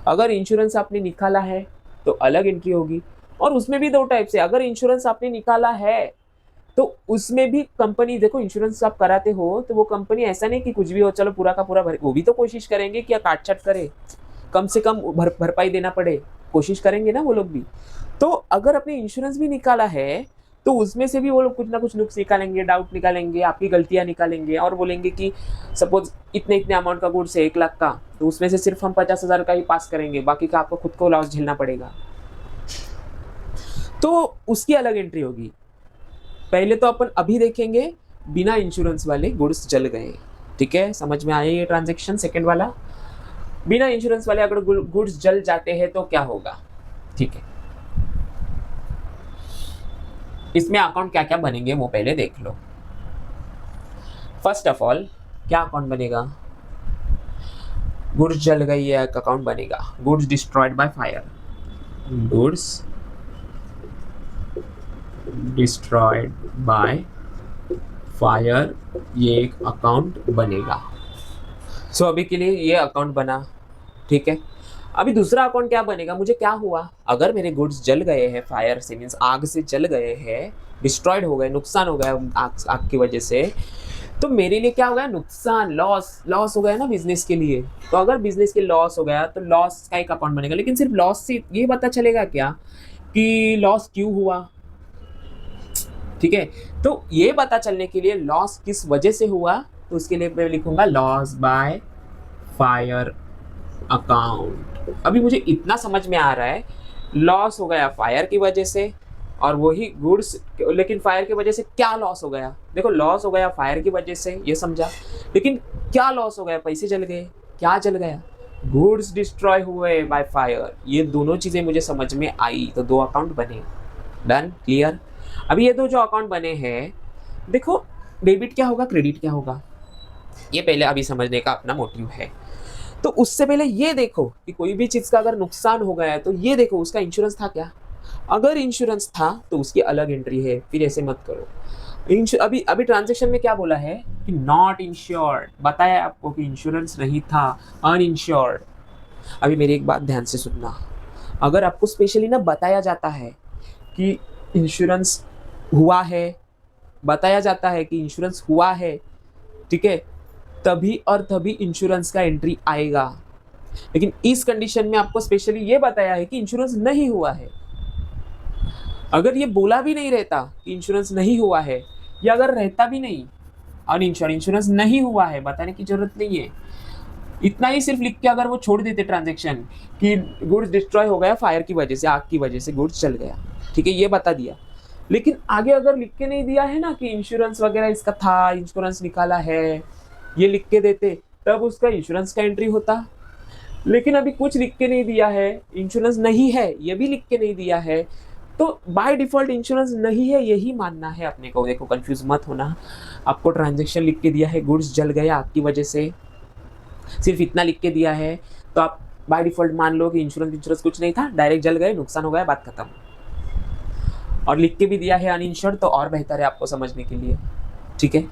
[SPEAKER 1] अगर इंश्योरेंस आपने निकाला है तो अलग एंट्री होगी। और उसमें भी दो टाइप से, अगर इंश्योरेंस आपने निकाला है तो उसमें भी कंपनी, देखो इंश्योरेंस आप कराते हो तो वो कंपनी ऐसा नहीं कि कुछ भी हो चलो पूरा का पूरा भर, वो भी तो कोशिश करेंगे कि काट छाट करे, कम से कम भरपाई देना पड़े, कोशिश करेंगे ना वो लोग भी। तो अगर आपने इंश्योरेंस भी निकाला है तो उसमें से भी वो लोग कुछ ना कुछ नुक्स निकालेंगे, डाउट निकालेंगे, आपकी गलतियां निकालेंगे और बोलेंगे कि सपोज इतने इतने अमाउंट का गुड्स है 1 लाख का, तो उसमें से सिर्फ हम 50,000 का ही पास करेंगे, बाकी का आपको खुद को लॉस झेलना पड़ेगा। तो उसकी अलग एंट्री होगी। पहले तो अपन अभी देखेंगे बिना इंश्योरेंस वाले गुड्स जल गए, ठीक है, समझ में आया ये ट्रांजेक्शन सेकंड वाला। बिना इंश्योरेंस वाले अगर गुड्स जल जाते हैं तो क्या होगा, ठीक है, इसमें अकाउंट क्या क्या बनेंगे वो पहले देख लो। फर्स्ट ऑफ ऑल क्या अकाउंट बनेगा, गुड्स जल गई है, एक अकाउंट बनेगा, goods destroyed by fire, goods destroyed by fire, ये एक अकाउंट बनेगा। सो अभी के लिए ये अकाउंट बना, ठीक है। अभी दूसरा अकाउंट क्या बनेगा, मुझे क्या हुआ, अगर मेरे गुड्स जल गए हैं फायर से, मीन्स आग से जल गए हैं, डिस्ट्रॉयड हो गए, नुकसान हो गया आग की वजह से, तो मेरे लिए क्या हो गया, नुकसान, लॉस हो गया ना बिजनेस के लिए। तो अगर बिजनेस के लॉस हो गया तो लॉस का एक अकाउंट बनेगा, लेकिन सिर्फ लॉस से ये पता चलेगा क्या कि लॉस क्यों हुआ, ठीक है। तो ये पता चलने के लिए लॉस किस वजह से हुआ, तो उसके लिए मैं लिखूंगा लॉस बाय फायर अकाउंट। अभी मुझे इतना समझ में आ रहा है, लॉस हो गया फायर की वजह से और वही गुड्स, लेकिन फायर की वजह से क्या लॉस हो गया, देखो लॉस हो गया फायर की वजह से, ये समझा, लेकिन क्या लॉस हो गया, पैसे जल गए, क्या जल गया, गुड्स डिस्ट्रॉय हुए बाय फायर। ये दोनों चीजें मुझे समझ में आई, तो दो अकाउंट बने, डन, क्लियर। अभी ये दो जो अकाउंट बने हैं, देखो डेबिट क्या होगा, क्रेडिट क्या होगा, ये पहले अभी समझने का अपना मोटिव है। तो उससे पहले ये देखो कि कोई भी चीज़ का अगर नुकसान हो गया है तो ये देखो उसका इंश्योरेंस था क्या, अगर इंश्योरेंस था तो उसकी अलग एंट्री है, फिर ऐसे मत करो। अभी अभी ट्रांजेक्शन में क्या बोला है कि नॉट इंश्योर्ड, बताया आपको कि इंश्योरेंस नहीं था, अनइंश्योर्ड। अभी मेरी एक बात ध्यान से सुनना, अगर आपको स्पेशली ना बताया जाता है कि इंश्योरेंस हुआ है, बताया जाता है कि इंश्योरेंस हुआ है, ठीक है, तभी और तभी इंश्योरेंस का एंट्री आएगा। लेकिन इस कंडीशन में आपको स्पेशली ये बताया है कि इंश्योरेंस नहीं हुआ है। अगर ये बोला भी नहीं रहता कि इंश्योरेंस नहीं हुआ है, या अगर रहता भी नहीं अनइंश्योर्ड, इंश्योरेंस नहीं हुआ है, बताने की जरूरत नहीं है, इतना ही सिर्फ लिख के अगर वो छोड़ देते ट्रांजेक्शन कि गुड्स डिस्ट्रॉय हो गया फायर की वजह से, आग की वजह से गुड्स चल गया, ठीक है, ये बता दिया। लेकिन आगे अगर लिख के नहीं दिया है ना कि इंश्योरेंस वगैरह इसका था, इंश्योरेंस निकाला है, ये लिख के देते तब उसका इंश्योरेंस का एंट्री होता। लेकिन अभी कुछ लिख के नहीं दिया है, इंश्योरेंस नहीं है ये भी लिख के नहीं दिया है, तो बाय डिफॉल्ट इंश्योरेंस नहीं है यही मानना है अपने को। देखो कंफ्यूज मत होना, आपको ट्रांजेक्शन लिख के दिया है गुड्स जल गया आपकी वजह से, सिर्फ इतना लिख के दिया है, तो आप बाय डिफॉल्ट मान लो कि इंश्योरेंस कुछ नहीं था, डायरेक्ट जल गए, नुकसान हो गया, बात खत्म। और लिख के भी दिया है अनइंश्योर्ड तो और बेहतर है आपको समझने के लिए, ठीक है।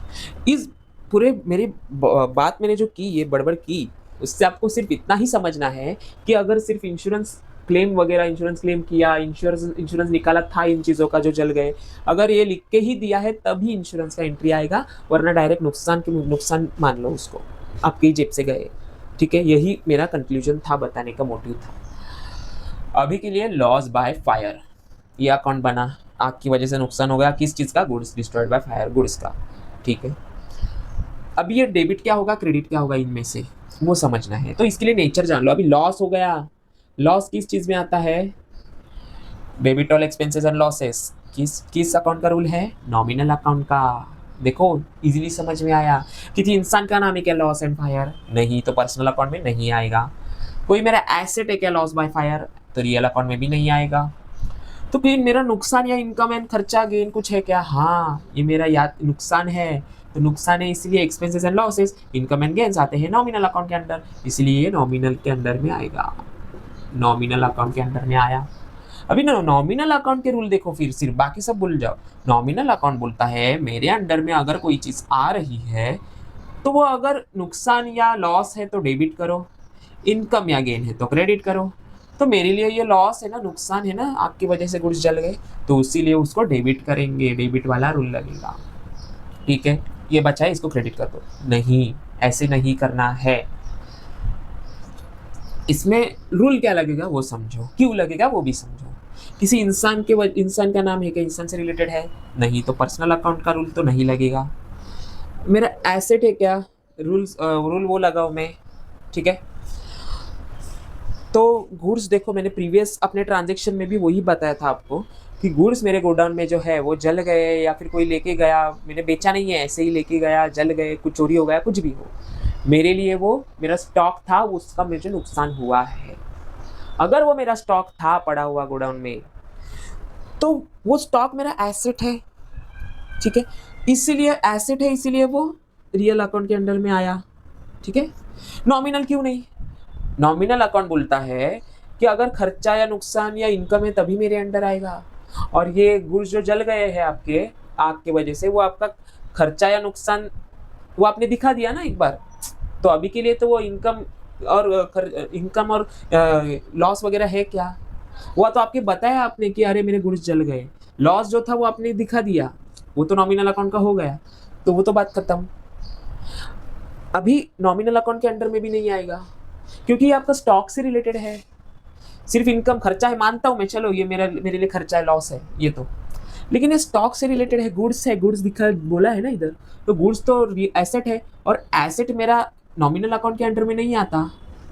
[SPEAKER 1] इस पूरे मेरे बात मैंने जो की, ये बड़बड़ की, उससे आपको सिर्फ इतना ही समझना है कि अगर सिर्फ इंश्योरेंस क्लेम वगैरह, इंश्योरेंस क्लेम किया, इंश्योरेंस निकाला था इन चीज़ों का जो जल गए, अगर ये लिख के ही दिया है तभी इंश्योरेंस का एंट्री आएगा, वरना डायरेक्ट नुकसान मान लो उसको, आपकी जेब से गए, ठीक है। यही मेरा कंक्लूजन था, बताने का मोटिव था। अभी के लिए लॉस बाय फायर, ये अकाउंट बना, आग की वजह से नुकसान हो गया, किस चीज़ का, goods destroyed by fire, goods का, ठीक है। अब ये डेबिट क्या होगा, क्रेडिट क्या होगा, इनमें से वो समझना है, तो इसके लिए नेचर जान लो। अभी लॉस हो गया, लॉस किस चीज़ में आता है, debit all expenses and losses, किस अकाउंट का रूल है, नॉमिनल अकाउंट का। देखो इजीली समझ में आया। किसी इंसान का नाम है क्या लॉस एंड फायर, नहीं, तो पर्सनल अकाउंट में नहीं आएगा। कोई मेरा एसेट है क्या लॉस बाय फायर, तो रियल अकाउंट में भी नहीं आएगा। तो कहीं मेरा नुकसान या इनकम एंड खर्चा गेन कुछ है क्या? हाँ, ये मेरा याद नुकसान है, तो नुकसान है इसलिए expenses and losses, income and gains आते हैं नॉमिनल अकाउंट के अंदर, इसलिए ये नॉमिनल के अंदर में आएगा, नॉमिनल अकाउंट के अंदर में आया। अभी ना नॉमिनल अकाउंट के रूल देखो, फिर सिर्फ बाकी सब भूल जाओ। नॉमिनल अकाउंट बोलता है मेरे अंडर में अगर कोई चीज आ रही है तो वो अगर नुकसान या लॉस है तो डेबिट करो, इनकम या गेन है तो क्रेडिट करो। तो मेरे लिए ये लॉस है ना, नुकसान है ना, आपकी वजह से गुड्स जल गए, तो इसीलिए उसको डेबिट करेंगे, डेबिट वाला रूल लगेगा। ठीक है, ये बचा है, इसको क्रेडिट कर दो। नहीं, ऐसे नहीं करना है। इसमें रूल क्या लगेगा वो समझो, क्यों लगेगा वो भी समझो। किसी इंसान का नाम है क्या, इंसान से रिलेटेड है? नहीं, तो पर्सनल अकाउंट का रूल तो नहीं लगेगा। मेरा एसेट है क्या, रूल वो लगाओ मैं। ठीक है, तो गुड्स देखो, मैंने प्रीवियस अपने ट्रांजेक्शन में भी वही बताया था आपको कि गुड्स मेरे गोडाउन में जो है वो जल गए, या फिर कोई लेके गया, मैंने बेचा नहीं है, ऐसे ही लेके गया, जल गए, कुछ चोरी हो गया, कुछ भी हो, मेरे लिए वो मेरा स्टॉक था, उसका मुझे नुकसान हुआ है। अगर वो मेरा स्टॉक था पड़ा हुआ गोडाउन में, तो वो स्टॉक मेरा एसेट है। ठीक है, इसीलिए एसेट है, इसीलिए वो रियल अकाउंट के अंडर में आया। ठीक है, नॉमिनल क्यों नहीं? नॉमिनल अकाउंट बोलता है कि अगर खर्चा या नुकसान या इनकम है तभी मेरे अंडर आएगा, और ये गुड्स जो जल गए हैं आपके आग की वजह से, वो आपका खर्चा या नुकसान वो आपने दिखा दिया ना एक बार, तो अभी के लिए तो वो इनकम और लॉस वगैरह है क्या? वो तो आपके बताया आपने कि अरे मेरे गुड्स जल गए, लॉस जो था वो आपने दिखा दिया, वो तो नॉमिनल अकाउंट का हो गया, तो वो तो बात खत्म। अभी नॉमिनल अकाउंट के अंडर में भी नहीं आएगा, क्योंकि ये आपका स्टॉक से रिलेटेड है। सिर्फ इनकम खर्चा है मानता हूं मैं, चलो ये मेरे लिए खर्चा है, लॉस है ये तो, लेकिन ये स्टॉक से रिलेटेड है, गुड्स है, गुड्स दिखा बोला है ना इधर, तो गुड्स तो एसेट है, और एसेट मेरा नॉमिनल अकाउंट के अंडर में नहीं आता,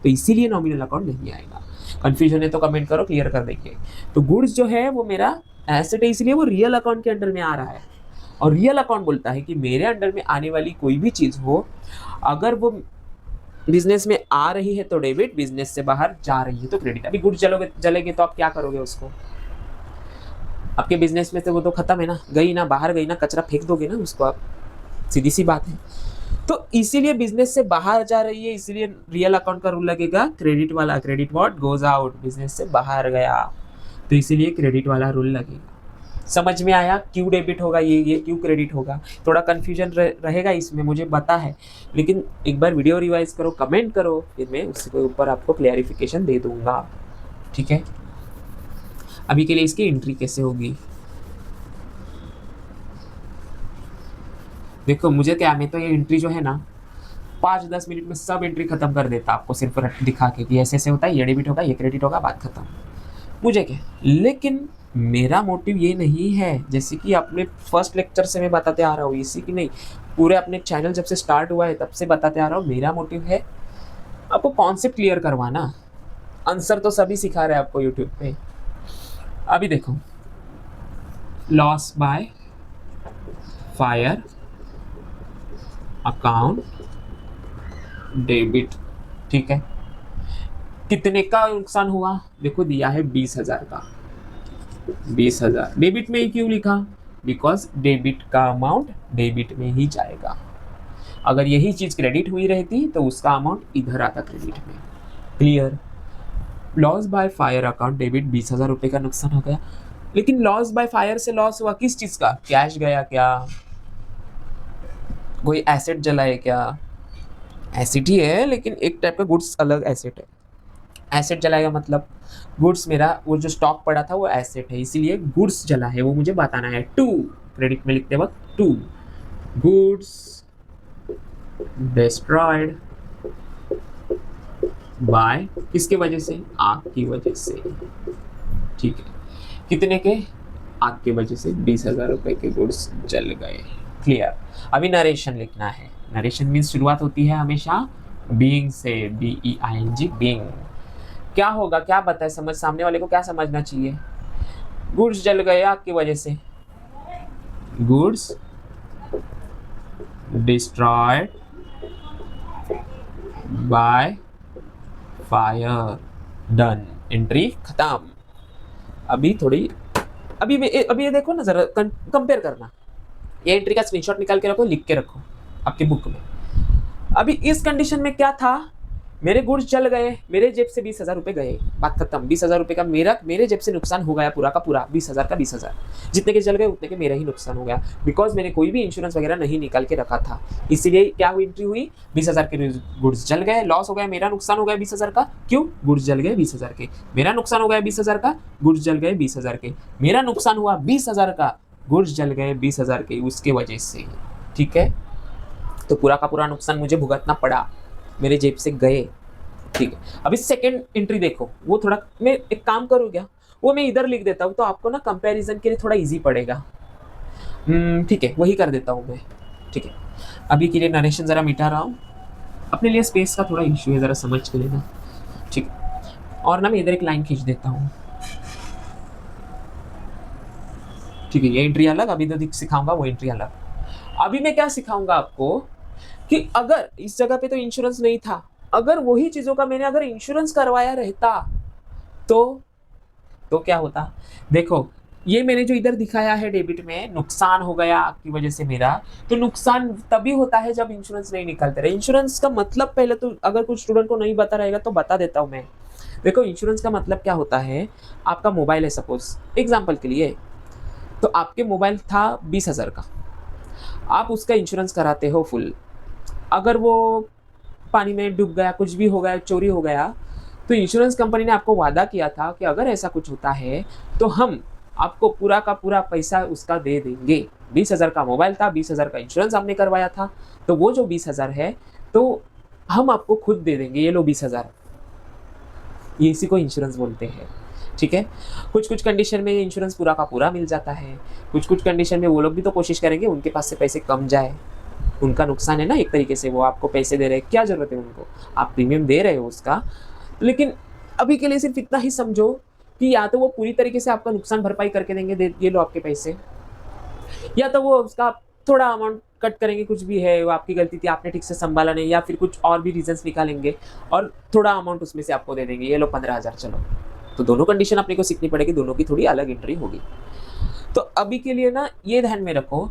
[SPEAKER 1] तो इसीलिए नॉमिनल अकाउंट नहीं आएगा। कंफ्यूजन है तो कमेंट करो, क्लियर कर देंगे। तो गुड्स जो है वो मेरा एसेट है, इसलिए वो रियल अकाउंट के अंडर में आ रहा है, और रियल अकाउंट बोलता है कि मेरे अंडर में आने वाली कोई भी चीज हो, अगर वो बिजनेस में आ रही है तो डेबिट, बिजनेस से बाहर जा रही है तो क्रेडिट। अभी गुड्स जलेंगे तो आप क्या करोगे उसको? आपके बिजनेस में से वो तो खत्म है ना, गई ना, बाहर गई ना, कचरा फेंक दोगे ना उसको आप, सीधी सी बात है। तो इसीलिए बिजनेस से बाहर जा रही है, इसीलिए रियल अकाउंट का रूल लगेगा क्रेडिट वाला। Credit what goes out, business से बाहर गया, तो इसीलिए क्रेडिट वाला रूल लगेगा। समझ में आया क्यों डेबिट होगा, ये क्यों क्रेडिट होगा? थोड़ा कन्फ्यूजन रहेगा इसमें, मुझे पता है, लेकिन एक बार वीडियो रिवाइज करो, कमेंट करो, फिर मैं उसके ऊपर आपको क्लैरिफिकेशन दे दूंगा। ठीक है, अभी के लिए इसकी एंट्री कैसे होगी देखो, मुझे क्या, मैं तो ये एंट्री जो है ना 5-10 मिनट में सब एंट्री खत्म कर देता आपको, सिर्फ दिखा के कि ऐसे ऐसे होता है, ये डेबिट होगा, ये क्रेडिट होगा, बात खत्म। मुझे क्या, लेकिन मेरा मोटिव ये नहीं है, जैसे कि अपने फर्स्ट लेक्चर से मैं बताते आ रहा हूँ, इसी की नहीं, पूरे अपने चैनल जब से स्टार्ट हुआ है तब से बताते आ रहा हूँ, मेरा मोटिव है आपको कॉन्सेप्ट क्लियर करवाना। आंसर तो सभी सिखा रहे हैं आपको यूट्यूब पे। अभी देखो, loss by fire account debit, ठीक है, कितने का नुकसान हुआ? देखो दिया है 20,000 का, 20,000 डेबिट में ही क्यों लिखा? बिकॉज डेबिट का अमाउंट डेबिट में ही जाएगा। अगर यही चीज क्रेडिट हुई रहती तो उसका अमाउंट इधर आता क्रेडिट में। Clear? Loss by fire account debit, 20,000 रुपए का नुकसान हो गया, लेकिन लॉस बाय फायर से लॉस हुआ किस चीज का? कैश गया क्या? कोई एसेट जला है क्या? एसेट ही है, लेकिन एक टाइप का गुड्स अलग एसेट है। एसेट जलाएगा मतलब गुड्स, मेरा वो जो स्टॉक पड़ा था वो एसेट है, इसीलिए गुड्स जला है, वो मुझे बताना है। टू, क्रेडिट में लिखते वक्त टू, गुड्स डिस्ट्रॉयड बाय, किसके वजह से? आग की वजह से। ठीक है, कितने के? आग की वजह से 20,000 रुपए के गुड्स जल गए। क्लियर? अभी नरेशन लिखना है। नरेशन मीन्स शुरुआत होती है हमेशा बीइंग से, BEING, बीइंग। क्या होगा, क्या बताए, समझ सामने वाले को क्या समझना चाहिए? गुड्स जल गए आग की वजह से, goods destroyed by fire, done. Entry खत्म। अभी थोड़ी अभी ये देखो ना जरा, कंपेयर करना। ये एंट्री का स्क्रीनशॉट निकाल के रखो, लिख के रखो आपके बुक में। अभी इस कंडीशन में क्या था, मेरे गुड्स चल गए, मेरे जेब से 20,000 रुपये गए, बात खत्म। 20,000 रुपये का मेरे जेब से नुकसान हो गया पूरा का पूरा, 20,000 का 20,000। जितने के चल गए उतने के मेरा ही नुकसान हो गया, बिकॉज मैंने कोई भी इंश्योरेंस वगैरह नहीं निकाल के रखा था। इसीलिए क्या हुई, एंट्री हुई, 20,000 के गुड्स जल गए, लॉस हो गया, मेरा नुकसान हो गया 20,000 का। क्यों? गुड्स जल गए 20,000 के, मेरा नुकसान हो गया 20,000 का, गुड्स जल गए 20,000 के, मेरा नुकसान हुआ 20,000 का, गुड्स जल गए 20,000 के, उसके वजह से। ठीक है, तो पूरा का पूरा नुकसान मुझे भुगतना पड़ा, मेरे जेब से गए। ठीक है, अभी सेकंड एंट्री देखो, वो थोड़ा मैं एक काम करूँ क्या, वो मैं इधर लिख देता हूँ, तो आपको ना कंपैरिजन के लिए थोड़ा इजी पड़ेगा। ठीक है, वही कर देता हूँ मैं। ठीक है, अभी के लिए नरेशन ज़रा मिटा रहा हूँ, अपने लिए स्पेस का थोड़ा इश्यू है, ज़रा समझ के लेना। ठीक है, और ना मैं इधर एक लाइन खींच देता हूँ। ठीक है, ये एंट्री अलग, अभी तो सिखाऊंगा वो एंट्री अलग। अभी मैं क्या सिखाऊंगा आपको कि अगर इस जगह पे तो इंश्योरेंस नहीं था, अगर वही चीज़ों का मैंने अगर इंश्योरेंस करवाया रहता तो क्या होता। देखो, ये मैंने जो इधर दिखाया है डेबिट में, नुकसान हो गया आपकी वजह से मेरा, तो नुकसान तभी होता है जब इंश्योरेंस नहीं निकालते रहे। इंश्योरेंस का मतलब पहले तो अगर कुछ स्टूडेंट को नहीं पता रहेगा तो बता देता हूँ मैं। देखो, इंश्योरेंस का मतलब क्या होता है, आपका मोबाइल है सपोज एग्जाम्पल के लिए, तो आपके मोबाइल था 20,000 का, आप उसका इंश्योरेंस कराते हो फुल। अगर वो पानी में डूब गया, कुछ भी हो गया, चोरी हो गया, तो इंश्योरेंस कंपनी ने आपको वादा किया था कि अगर ऐसा कुछ होता है तो हम आपको पूरा का पूरा पैसा उसका दे देंगे। 20,000 का मोबाइल था, 20,000 का इंश्योरेंस आपने करवाया था, तो वो जो 20,000 है तो हम आपको खुद दे देंगे, ये लो 20,000। ये इसी को इंश्योरेंस बोलते हैं। ठीक है, कुछ कुछ कंडीशन में ये इंश्योरेंस पूरा का पूरा मिल जाता है, कुछ कुछ कंडीशन में वो लोग भी तो कोशिश करेंगे उनके पास से पैसे कम जाए, उनका नुकसान है ना एक तरीके से, वो आपको पैसे दे रहे हैं, क्या ज़रूरत है उनको, आप प्रीमियम दे रहे हो उसका। लेकिन अभी के लिए सिर्फ इतना ही समझो कि या तो वो पूरी तरीके से आपका नुकसान भरपाई करके देंगे, दे ये लो आपके पैसे, या तो वो उसका थोड़ा अमाउंट कट करेंगे, कुछ भी है वो आपकी गलती थी, आपने ठीक से संभाला नहीं, या फिर कुछ और भी रीजंस निकालेंगे और थोड़ा अमाउंट उसमें से आपको दे देंगे, ये लो 15,000 चलो। तो दोनों कंडीशन अपने को सीखनी पड़ेगी, दोनों की थोड़ी अलग एंट्री होगी। तो अभी के लिए ना ये ध्यान में रखो,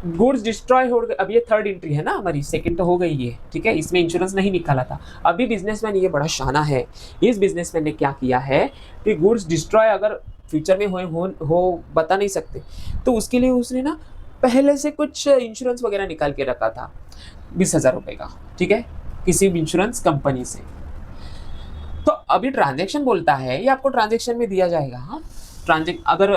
[SPEAKER 1] गुड्स डिस्ट्रॉय हो गए, अब ये थर्ड एंट्री है ना हमारी, सेकंड तो हो गई ये। ठीक है, इसमें इंश्योरेंस नहीं निकाला था। अभी बिजनेसमैन ये बड़ा शाना है, इस बिजनेसमैन ने क्या किया है कि गुड्स डिस्ट्रॉय अगर फ्यूचर में हो बता नहीं सकते, तो उसके लिए उसने ना पहले से कुछ इंश्योरेंस वगैरह निकाल के रखा था 20,000 रुपये का। ठीक है, किसी भी इंश्योरेंस कंपनी से। तो अभी ट्रांजेक्शन बोलता है ये आपको ट्रांजेक्शन में दिया जाएगा। हाँ, अगर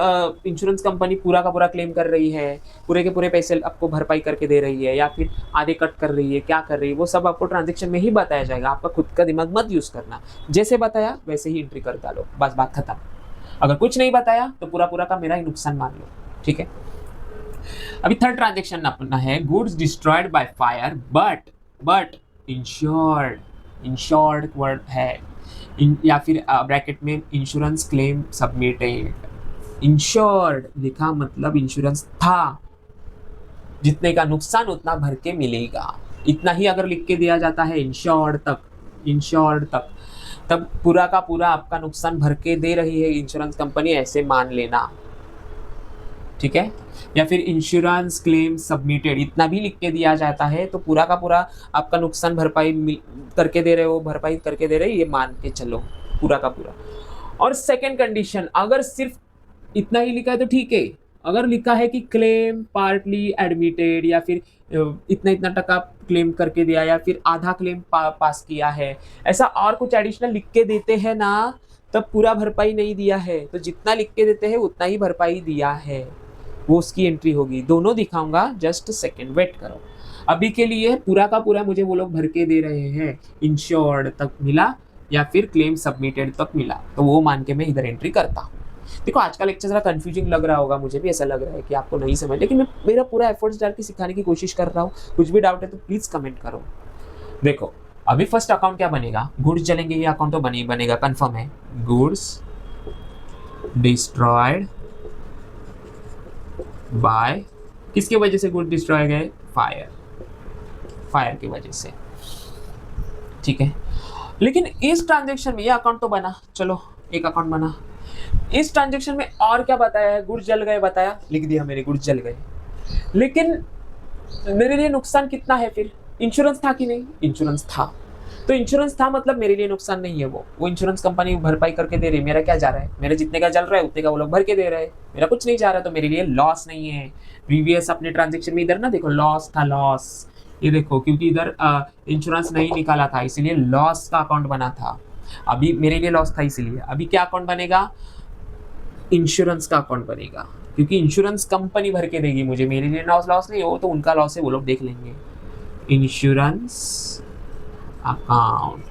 [SPEAKER 1] इंश्योरेंस कंपनी पूरा का पूरा क्लेम कर रही है, पूरे के पूरे पैसे आपको भरपाई करके दे रही है, या फिर आधे कट कर रही है, क्या कर रही है, वो सब आपको ट्रांजेक्शन में ही बताया जाएगा। आपका खुद का दिमाग मत यूज़ करना, जैसे बताया वैसे ही एंट्री कर डालो, बस बात खत्म। अगर कुछ नहीं बताया तो पूरा पूरा का मेरा ही नुकसान मान लो। ठीक है, अभी थर्ड ट्रांजेक्शन अपना है, goods destroyed by fire but insured word है, या फिर ब्रैकेट में इंश्योरेंस क्लेम सबमिटेड। इंश्योर्ड लिखा मतलब इंश्योरेंस था, जितने का नुकसान उतना भर के मिलेगा। इतना ही अगर लिख के दिया जाता है इंश्योर्ड तक, तब पूरा का पूरा आपका नुकसान भर के दे रही है इंश्योरेंस कंपनी, ऐसे मान लेना। ठीक है, या फिर इंश्योरेंस क्लेम सबमिटेड इतना भी लिख के दिया जाता है तो पूरा का पूरा आपका नुकसान भरपाई करके दे रहे हो, भरपाई करके दे रहे ये मान के चलो पूरा का पूरा। और सेकंड कंडीशन, अगर सिर्फ इतना ही लिखा है तो ठीक है, अगर लिखा है कि क्लेम पार्टली एडमिटेड, या फिर इतना इतना टका क्लेम करके दिया, या फिर आधा क्लेम पास किया है, ऐसा और कुछ एडिशनल लिख के देते हैं ना, तब पूरा भरपाई नहीं दिया है। तो जितना लिख के देते हैं उतना ही भरपाई दिया है, वो उसकी एंट्री होगी। दोनों दिखाऊंगा, जस्ट सेकंड वेट करो। अभी के लिए पूरा का पूरा मुझे वो लोग भर के दे रहे हैं, इंश्योर्ड तक मिला या फिर क्लेम सबमिटेड तक मिला, तो वो मान के मैं इधर एंट्री करता हूँ। देखो, आज का लेक्चर जरा कंफ्यूजिंग लग रहा होगा, मुझे भी ऐसा लग रहा है कि आपको नहीं समझ, लेकिन मैं मेरा पूरा एफर्ट्स डाल के सिखाने की कोशिश कर रहा हूँ। कुछ भी डाउट है तो प्लीज़ कमेंट करो। देखो, अभी फर्स्ट अकाउंट क्या बनेगा, गुड्स जलेंगे, ये अकाउंट तो बनेगा, कंफर्म है। गुड्स डिस्ट्रॉयड बाय, किसकी वजह से गुड डिस्ट्रॉय गए, फायर की वजह से। ठीक है, लेकिन इस ट्रांजेक्शन में ये अकाउंट तो बना, चलो एक अकाउंट बना। इस ट्रांजेक्शन में और क्या बताया है, गुड्स जल गए बताया, लिख दिया मेरे गुड्स जल गए। लेकिन मेरे लिए नुकसान कितना है फिर, इंश्योरेंस था कि नहीं, इंश्योरेंस था। तो इंश्योरेंस था मतलब मेरे लिए नुकसान नहीं है, वो इंश्योरेंस कंपनी भरपाई करके दे रही है, मेरा क्या जा रहा है, मेरे जितने का जल रहा है उतने का वो लोग भर के दे रहे हैं, मेरा कुछ नहीं जा रहा, तो मेरे लिए लॉस नहीं है। प्रीवियस अपने ट्रांजेक्शन में इधर ना देखो लॉस था, लॉस, ये देखो क्योंकि इधर इंश्योरेंस नहीं निकाला था इसीलिए लॉस का अकाउंट बना था। अभी मेरे लिए लॉस था इसीलिए, अभी क्या अकाउंट बनेगा, इंश्योरेंस का अकाउंट बनेगा, क्योंकि इंश्योरेंस कंपनी भर के देगी मुझे, मेरे लिए लॉस नहीं हो, तो उनका लॉस है वो लोग देख लेंगे। इंश्योरेंस अकाउंट,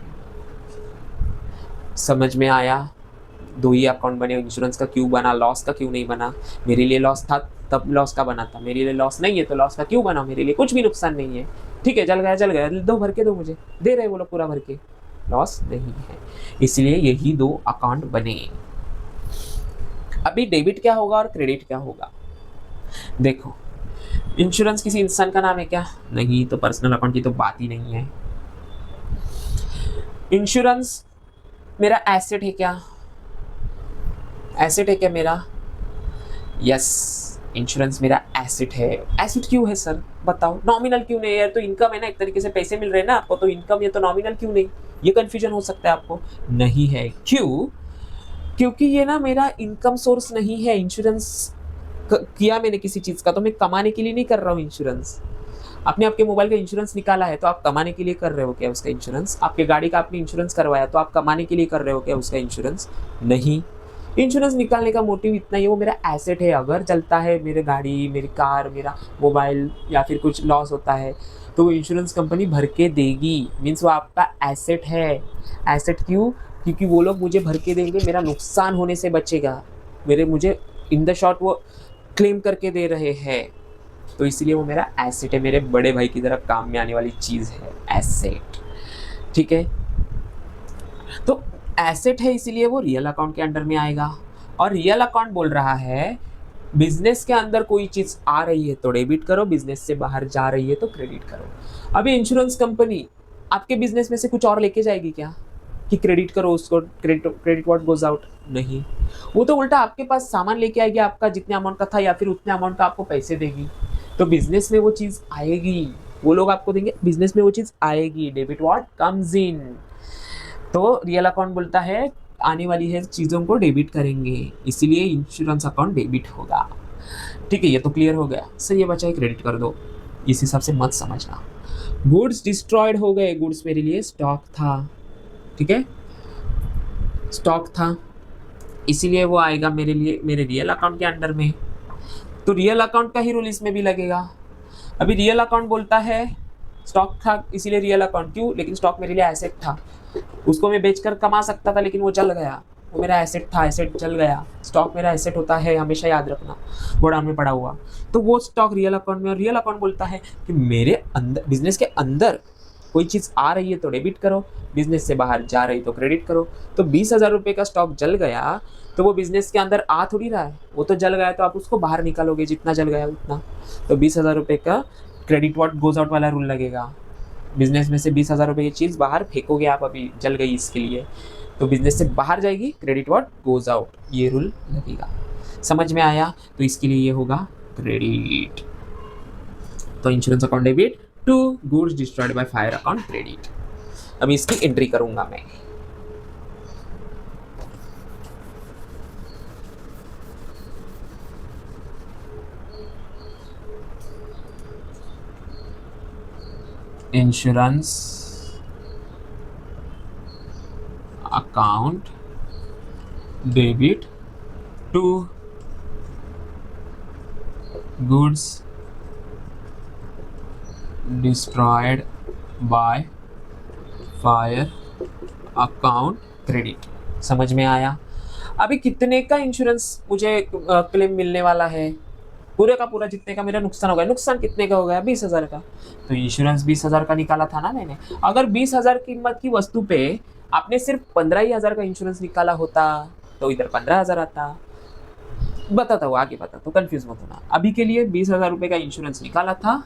[SPEAKER 1] समझ में आया, दो ही अकाउंट बने, इंश्योरेंस का क्यों बना, लॉस का क्यों नहीं बना, मेरे लिए लॉस था तब लॉस का बना था, मेरे लिए लॉस नहीं है तो लॉस का क्यों बना, मेरे लिए कुछ भी नुकसान नहीं है। ठीक है, जल गया दो, भर के दो, मुझे दे रहे वो लोग पूरा भर के, लॉस नहीं है, इसलिए यही दो अकाउंट बने। अभी डेबिट क्या होगा और क्रेडिट क्या होगा, देखो इंश्योरेंस किसी इंसान का नाम है क्या, नहीं, तो पर्सनल अकाउंट की तो बात ही नहीं है। इंश्योरेंस मेरा एसेट है क्या, एसेट है क्या मेरा, यस, इंश्योरेंस मेरा एसेट है। एसेट क्यों है सर बताओ, नॉमिनल क्यों नहीं है यार, तो इनकम है ना, एक तरीके से पैसे मिल रहे हैं ना आपको, तो इनकम है तो नॉमिनल क्यों नहीं, ये कंफ्यूजन हो सकता है आपको, नहीं है, क्यों, क्योंकि ये ना मेरा इनकम सोर्स नहीं है। इंश्योरेंस किया मैंने किसी चीज का तो मैं कमाने के लिए नहीं कर रहा हूँ इंश्योरेंस। आपने आपके मोबाइल का इंश्योरेंस निकाला है तो आप कमाने के लिए कर रहे हो क्या उसका इंश्योरेंस, आपके गाड़ी का आपने इंश्योरेंस करवाया तो आप कमाने के लिए कर रहे हो क्या उसका इंश्योरेंस, नहीं। इंश्योरेंस निकालने का मोटिव इतना ही, वो मेरा एसेट है, अगर चलता है मेरे गाड़ी, मेरी कार, मेरा मोबाइल या फिर कुछ लॉस होता है तो वो इंश्योरेंस कंपनी भर के देगी, मीन्स वो आपका एसेट है। एसेट क्यों, क्योंकि वो लोग मुझे भर के देंगे, मेरा नुकसान होने से बचेगा, मुझे इन द शॉर्ट वो क्लेम करके दे रहे हैं, तो इसलिए वो मेरा एसेट है, मेरे बड़े भाई की तरह काम में आने वाली चीज़ है एसेट, ठीक है। तो एसेट है इसीलिए वो रियल अकाउंट के अंडर में आएगा, और रियल अकाउंट बोल रहा है बिजनेस के अंदर कोई चीज़ आ रही है तो डेबिट करो, बिजनेस से बाहर जा रही है तो क्रेडिट करो। अभी इंश्योरेंस कंपनी आपके बिजनेस में से कुछ और लेके जाएगी क्या कि क्रेडिट करो उसको, क्रेडिट व्हाट गोज आउट, नहीं, वो तो उल्टा आपके पास सामान लेके आएगी आपका जितने अमाउंट का था या फिर उतने अमाउंट का आपको पैसे देगी, तो बिजनेस में वो चीज़ आएगी, वो लोग आपको देंगे, बिजनेस में वो चीज़ आएगी, डेबिट व्हाट कम्स इन। तो रियल अकाउंट बोलता है आने वाली है चीज़ों को डेबिट करेंगे, इसीलिए इंश्योरेंस अकाउंट डेबिट होगा, ठीक है, ये तो क्लियर हो गया। सर ये बचा है क्रेडिट कर दो, इस हिसाब से मत समझना। गुड्स डिस्ट्रॉयड हो गए, गुड्स मेरे लिए स्टॉक था, ठीक है, स्टॉक था, इसीलिए वो आएगा मेरे लिए मेरे रियल अकाउंट के अंडर में, तो रियल अकाउंट का ही रूल इसमें भी लगेगा। अभी रियल अकाउंट बोलता है स्टॉक था इसीलिए रियल अकाउंट, क्यों, लेकिन स्टॉक मेरे लिए एसेट था, उसको मैं बेचकर कमा सकता था लेकिन वो जल गया, वो मेरा एसेट था, एसेट जल गया, स्टॉक मेरा एसेट होता है, हमेशा याद रखना, गोडाउन में पड़ा हुआ, तो वो स्टॉक रियल अकाउंट में। और रियल अकाउंट बोलता है कि मेरे अंदर, बिजनेस के अंदर कोई चीज़ आ रही है तो डेबिट करो, बिजनेस से बाहर जा रही तो क्रेडिट करो। तो 20,000 रुपये का स्टॉक जल गया तो वो बिजनेस के अंदर आ थोड़ी रहा है, वो तो जल गया तो आप उसको बाहर निकालोगे जितना जल गया उतना, तो 20,000 रुपये का क्रेडिट व्हाट गोज आउट वाला रूल लगेगा। बिजनेस में से 20,000 रुपये की चीज़ बाहर फेंकोगे आप, अभी जल गई इसके लिए, तो बिजनेस से बाहर जाएगी, क्रेडिट व्हाट गोज आउट, ये रूल लगेगा। समझ में आया, तो इसके लिए ये होगा क्रेडिट। तो insurance account debit to goods destroyed by fire account credit. अभी इसकी एंट्री करूंगा मैं, insurance account debit to goods destroyed by fire account credit. समझ में आया। अभी कितने का इंश्योरेंस मुझे क्लेम मिलने वाला है, पूरे का पूरा जितने का मेरा नुकसान हो गया, नुकसान कितने का हो गया, 20,000 का, तो इंश्योरेंस 20,000 का निकाला था ना मैंने। अगर 20,000 कीमत की वस्तु पे आपने सिर्फ 15,000 का इंश्योरेंस निकाला होता तो इधर 15,000 आता, बताता हूँ आगे, बताता हूँ, कंफ्यूज मत होना। अभी के लिए 20,000 रुपये का इंश्योरेंस निकाला था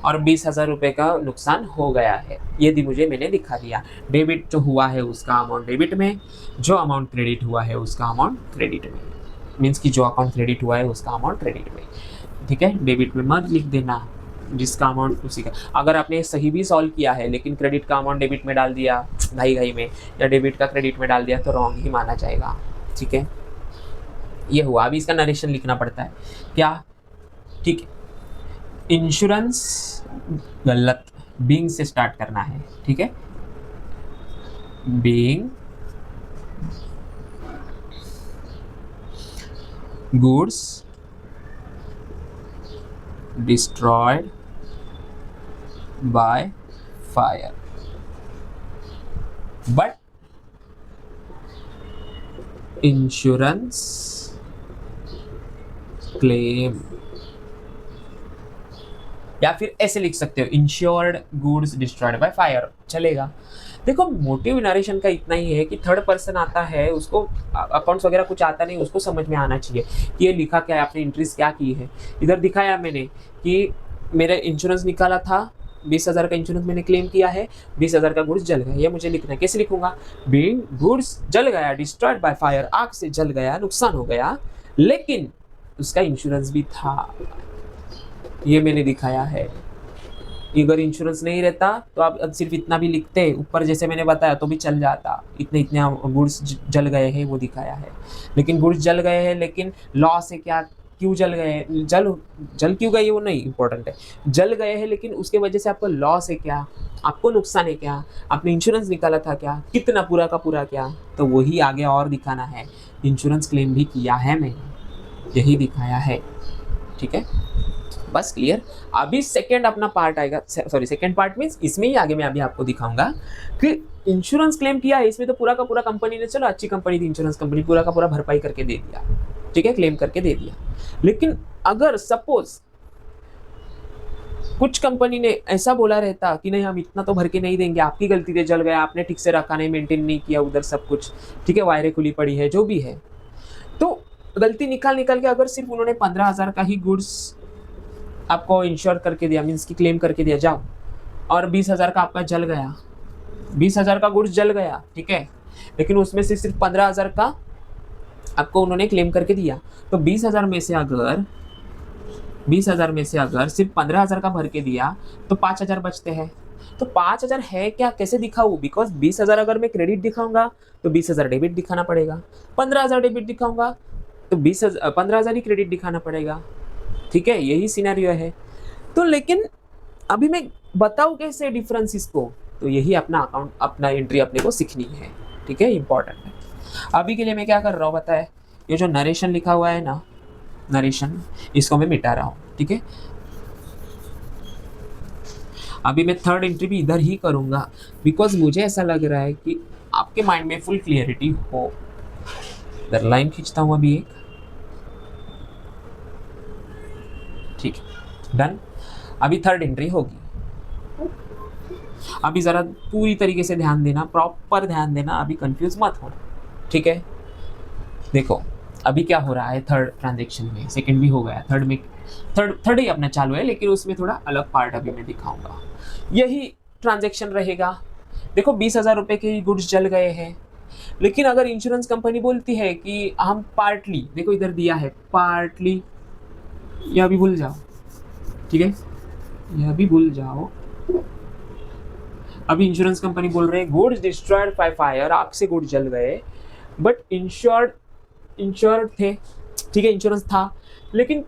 [SPEAKER 1] और 20,000 रुपये का नुकसान हो गया है, यदि मुझे मैंने दिखा दिया। डेबिट जो हुआ है उसका अमाउंट डेबिट में, जो अमाउंट क्रेडिट हुआ है उसका अमाउंट क्रेडिट में, मीन्स कि जो अकाउंट क्रेडिट हुआ है उसका अमाउंट क्रेडिट में। ठीक है, डेबिट में मत लिख देना, जिसका अमाउंट उसी का। अगर आपने सही भी सॉल्व किया है लेकिन क्रेडिट का अमाउंट डेबिट में डाल दिया घाई घाई में, या डेबिट का क्रेडिट में डाल दिया, तो रॉन्ग ही माना जाएगा। ठीक है, ये हुआ। अभी इसका नरेशन लिखना पड़ता है क्या? ठीक है, इंश्योरेंस गलत, बीइंग से स्टार्ट करना है। ठीक है, being goods destroyed by fire but insurance claim, या फिर ऐसे लिख सकते हो insured goods destroyed by fire, चलेगा। देखो मोटिव नरेशन का इतना ही है कि थर्ड पर्सन आता है, उसको अकाउंट्स वगैरह कुछ आता नहीं, उसको समझ में आना चाहिए कि ये लिखा क्या है, आपने एंट्रीज क्या की है। इधर दिखाया मैंने कि मेरा इंश्योरेंस निकाला था, 20,000 का इंश्योरेंस मैंने क्लेम किया है, 20,000 का गुड्स जल गया, ये मुझे लिखना है। कैसे लिखूंगा? बीइंग गुड्स जल गया, डिस्ट्रॉयड बाय फायर, आग से जल गया, नुकसान हो गया, लेकिन उसका इंश्योरेंस भी था, ये मैंने दिखाया है। अगर इंश्योरेंस नहीं रहता तो आप सिर्फ इतना भी लिखते ऊपर जैसे मैंने बताया तो भी चल जाता, इतने इतने गुड्स जल गए हैं वो दिखाया है। लेकिन गुड्स जल गए हैं, लेकिन लॉस है क्या, क्यों जल गए, जल क्यों गए वो नहीं इंपॉर्टेंट है, जल गए हैं लेकिन उसके वजह से आपको लॉस है क्या, आपको नुकसान है क्या, आपने इंश्योरेंस निकाला था क्या, कितना पूरा का पूरा क्या, तो वही आगे और दिखाना है। इंश्योरेंस क्लेम भी किया है मैंने, यही दिखाया है। ठीक है, बस क्लियर। अभी सेकंड अपना पार्ट आएगा, सॉरी सेकंड पार्ट मीन्स इसमें ही आगे मैं अभी आपको दिखाऊंगा कि इंश्योरेंस क्लेम किया है, इसमें तो पूरा का पूरा कंपनी ने, चलो अच्छी कंपनी थी इंश्योरेंस कंपनी, पूरा का पूरा भरपाई करके दे दिया। ठीक है, क्लेम करके दे दिया। लेकिन अगर सपोज कुछ कंपनी ने ऐसा बोला रहता कि नहीं हम इतना तो भर के नहीं देंगे, आपकी गलती से जल गया, आपने ठीक से रखा नहीं, मेंटेन नहीं किया उधर सब कुछ, ठीक है, वायरें खुली पड़ी है, जो भी है, तो गलती निकाल के अगर सिर्फ उन्होंने 15,000 का ही गुड्स आपको इंश्योर करके दिया, मीन्स की क्लेम करके दिया जाओ, और 20,000 का आपका जल गया, 20,000 का गुड्स जल गया, ठीक है, लेकिन उसमें से सिर्फ 15,000 का आपको उन्होंने क्लेम करके दिया, तो 20,000 में से अगर सिर्फ 15,000 का भर के दिया तो 5,000 बचते हैं। तो 5,000 है क्या, कैसे दिखाऊँ? बिकॉज 20,000 अगर मैं क्रेडिट दिखाऊंगा तो 20,000 डेबिट दिखाना पड़ेगा, 15,000 डेबिट दिखाऊंगा तो 15,000 ही क्रेडिट दिखाना पड़ेगा। ठीक है, यही सिनेरियो है। तो लेकिन अभी मैं बताऊं कैसे डिफरेंस इसको, तो यही अपना एंट्री अपने को सीखनी है। ठीक है, इंपॉर्टेंट है। अभी के लिए मैं क्या कर रहा हूँ बताए, ये जो नरेशन लिखा हुआ है ना, नरेशन, इसको मैं मिटा रहा हूँ। ठीक है, अभी मैं थर्ड एंट्री भी इधर ही करूँगा, बिकॉज मुझे ऐसा लग रहा है कि आपके माइंड में फुल क्लियरिटी हो। इधर लाइन खींचता हूँ अभी एक, ठीक है, डन। अभी थर्ड एंट्री होगी। अभी जरा पूरी तरीके से ध्यान देना, प्रॉपर ध्यान देना, अभी कंफ्यूज मत होना। ठीक है, देखो अभी क्या हो रहा है थर्ड ट्रांजेक्शन में, सेकंड भी हो गया, थर्ड ही अपना चालू है, लेकिन उसमें थोड़ा अलग पार्ट अभी मैं दिखाऊंगा। यही ट्रांजेक्शन रहेगा। देखो 20,000 रुपये के गुड्स जल गए हैं, लेकिन अगर इंश्योरेंस कंपनी बोलती है कि हम पार्टली, देखो इधर दिया है पार्टली, यह भी भूल जाओ, ठीक है, यह भी भूल जाओ। अभी इंश्योरेंस कंपनी बोल रहे हैं गुड्स डिस्ट्रॉयड बाय फायर, आग से गुड्स जल गए, बट इंश्योर्ड थे, ठीक है, इंश्योरेंस था, लेकिन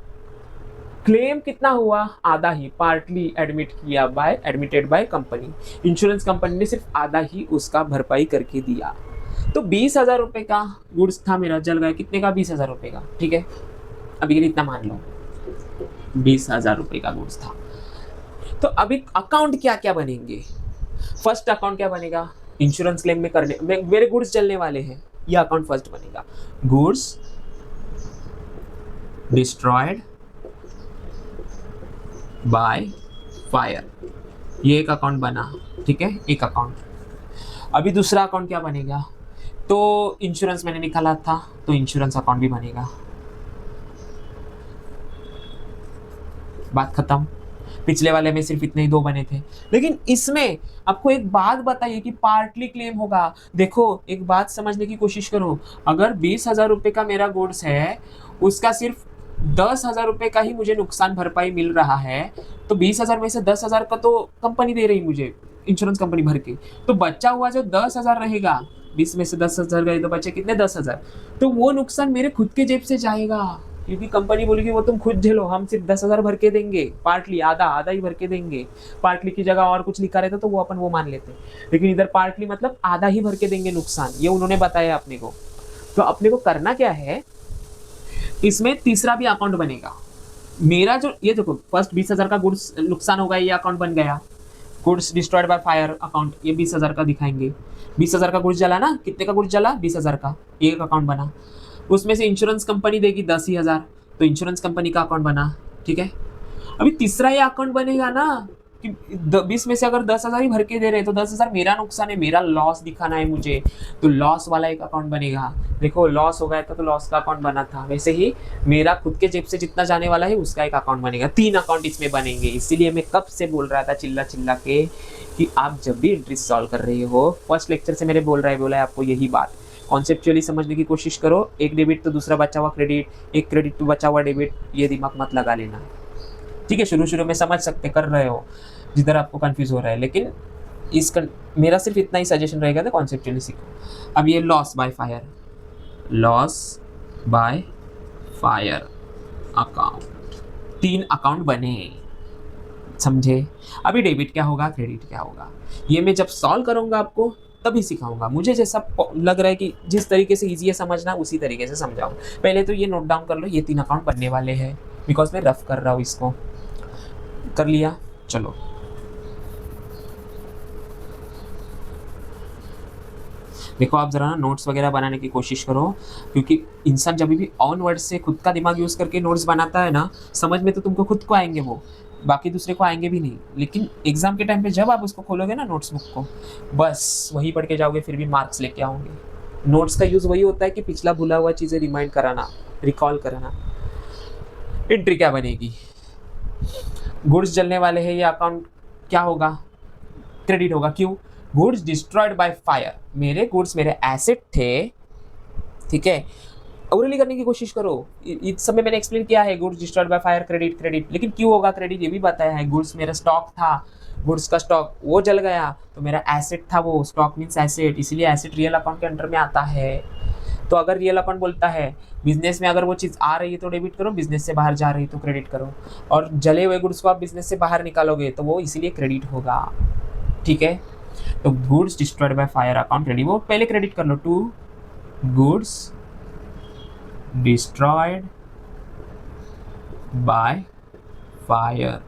[SPEAKER 1] क्लेम कितना हुआ, आधा ही, partly admitted by company. Insurance company ने सिर्फ आधा ही उसका भरपाई करके दिया। तो 20,000 रुपये का गुड्स था मेरा, जल गया, कितने का, 20,000 रुपये का। ठीक है, अभी के लिए इतना मान लो 20,000 रुपये का गुड्स था। तो अभी अकाउंट क्या क्या बनेंगे? फर्स्ट अकाउंट क्या बनेगा, इंश्योरेंस क्लेम में मेरे गुड्स जलने वाले हैं, यह अकाउंट फर्स्ट बनेगा, गुड्स डिस्ट्रॉयड बाय फायर, ये एक अकाउंट बना। ठीक है, एक अकाउंट। अभी दूसरा अकाउंट क्या बनेगा, तो इंश्योरेंस मैंने निकाला था तो इंश्योरेंस अकाउंट भी बनेगा, बात खत्म। पिछले वाले में सिर्फ इतने ही 2 बने थे। लेकिन इसमें आपको एक बात बताइए कि पार्टली क्लेम होगा। देखो एक बात समझने की कोशिश करो, अगर 20,000 रुपये का मेरा गुड्स है, उसका सिर्फ 10,000 रुपये का ही मुझे नुकसान भरपाई मिल रहा है, तो 20,000 में से 10,000 का तो कंपनी दे रही मुझे, इंश्योरेंस कंपनी भर के, तो बचा हुआ जो 10,000 रहेगा, 20 में से 10,000 गए तो बचे कितने 10,000, तो वो नुकसान मेरे खुद के जेब से जाएगा, क्योंकि कंपनी बोलेगी वो तुम खुद झेलो, हम सिर्फ 10,000 भर के देंगे, पार्टली आधा आधा ही भर के देंगे। पार्टली की जगह और कुछ लिखा रहता तो वो अपन वो मान लेते, लेकिन इधर पार्टली मतलब आधा ही भर के देंगे नुकसान, ये उन्होंने बताया अपने को। तो अपने को करना क्या है, इसमें तीसरा भी अकाउंट बनेगा मेरा। जो ये देखो फर्स्ट 20,000 का गुड्स नुकसान होगा, ये अकाउंट बन गया, goods destroyed by fire account, ये 20,000 का दिखाएंगे। 20,000 का गुड्स जला ना, कितने का गुड्स जला, 20,000 का, एक अकाउंट बना। उसमें से इंश्योरेंस कंपनी देगी 10,000, तो इंश्योरेंस कंपनी का अकाउंट बना, ठीक है। अभी तीसरा ये अकाउंट बनेगा ना कि 20 में से अगर 10,000 ही भर के दे रहे हैं, तो 10,000 मेरा नुकसान है, मेरा लॉस दिखाना है मुझे, तो लॉस वाला एक अकाउंट बनेगा। देखो लॉस हो गया था तो लॉस का अकाउंट बना था, वैसे ही मेरा खुद के जेब से जितना जाने वाला है उसका एक अकाउंट बनेगा। 3 अकाउंट इसमें बनेंगे। इसीलिए मैं कब से बोल रहा था चिल्ला चिल्ला के कि आप जब भी एंट्री सॉल्व कर रहे हो, फर्स्ट लेक्चर से मेरे बोला है आपको यही बात, कॉन्सेप्चुअली समझने की कोशिश करो। एक डेबिट तो दूसरा बचा हुआ क्रेडिट, एक क्रेडिट तो बचा हुआ डेबिट, ये दिमाग मत लगा लेना, ठीक है। शुरू में समझ सकते कर रहे हो जिधर आपको कंफ्यूज हो रहा है, लेकिन मेरा सिर्फ इतना ही सजेशन रहेगा, तो कॉन्सेप्चुअली सीखो। अब ये loss by fire, loss by fire account, 3 account बने, समझे। अभी डेबिट क्या होगा, क्रेडिट क्या होगा, ये मैं जब सॉल्व करूंगा आपको तभी सिखाऊंगा। मुझे जैसा लग रहा है कि जिस तरीके से ईजी है समझना, उसी तरीके से समझाऊँ। पहले तो ये नोट डाउन कर लो, ये 3 अकाउंट बनने वाले हैं, बिकॉज मैं रफ कर रहा हूँ इसको। कर लिया, चलो देखो आप जरा ना नोट्स वगैरह बनाने की कोशिश करो, क्योंकि इंसान जब भी ऑन वर्ड से खुद का दिमाग यूज़ करके नोट्स बनाता है ना, समझ में तो तुमको खुद को आएंगे, वो बाकी दूसरे को आएंगे भी नहीं, लेकिन एग्जाम के टाइम पे जब आप उसको खोलोगे ना नोट्स बुक को, बस वही पढ़ के जाओगे, फिर भी मार्क्स लेके आओगे। नोट्स का यूज़ वही होता है कि पिछला भूला हुआ चीज़ें रिमाइंड कराना, रिकॉल कराना। एंट्री क्या बनेगी, गुड्स जलने वाले हैं, ये अकाउंट क्या होगा, क्रेडिट होगा। क्यों, गुड्स डिस्ट्रॉयड बाय फायर, मेरे गुड्स मेरे एसेट थे, ठीक है। ओरली करने की कोशिश करो, इस समय मैंने एक्सप्लेन किया है goods destroyed by fire credit credit, लेकिन क्यों होगा क्रेडिट ये भी बताया है। गुड्स मेरा स्टॉक था, गुड्स का स्टॉक वो जल गया, तो मेरा एसेट था, वो स्टॉक मीन्स एसेट, इसीलिए एसेट रियल अकाउंट के अंडर में आता है। तो अगर रियल अकाउंट बोलता है बिजनेस में अगर वो चीज़ आ रही है तो डेबिट करो, बिजनेस से बाहर जा रही है तो क्रेडिट करो, और जले हुए गुड्स को आप बिजनेस से बाहर निकालोगे तो वो इसीलिए क्रेडिट होगा, ठीक है। तो goods destroyed by fire account credit, वो पहले क्रेडिट कर लो, to goods destroyed by fire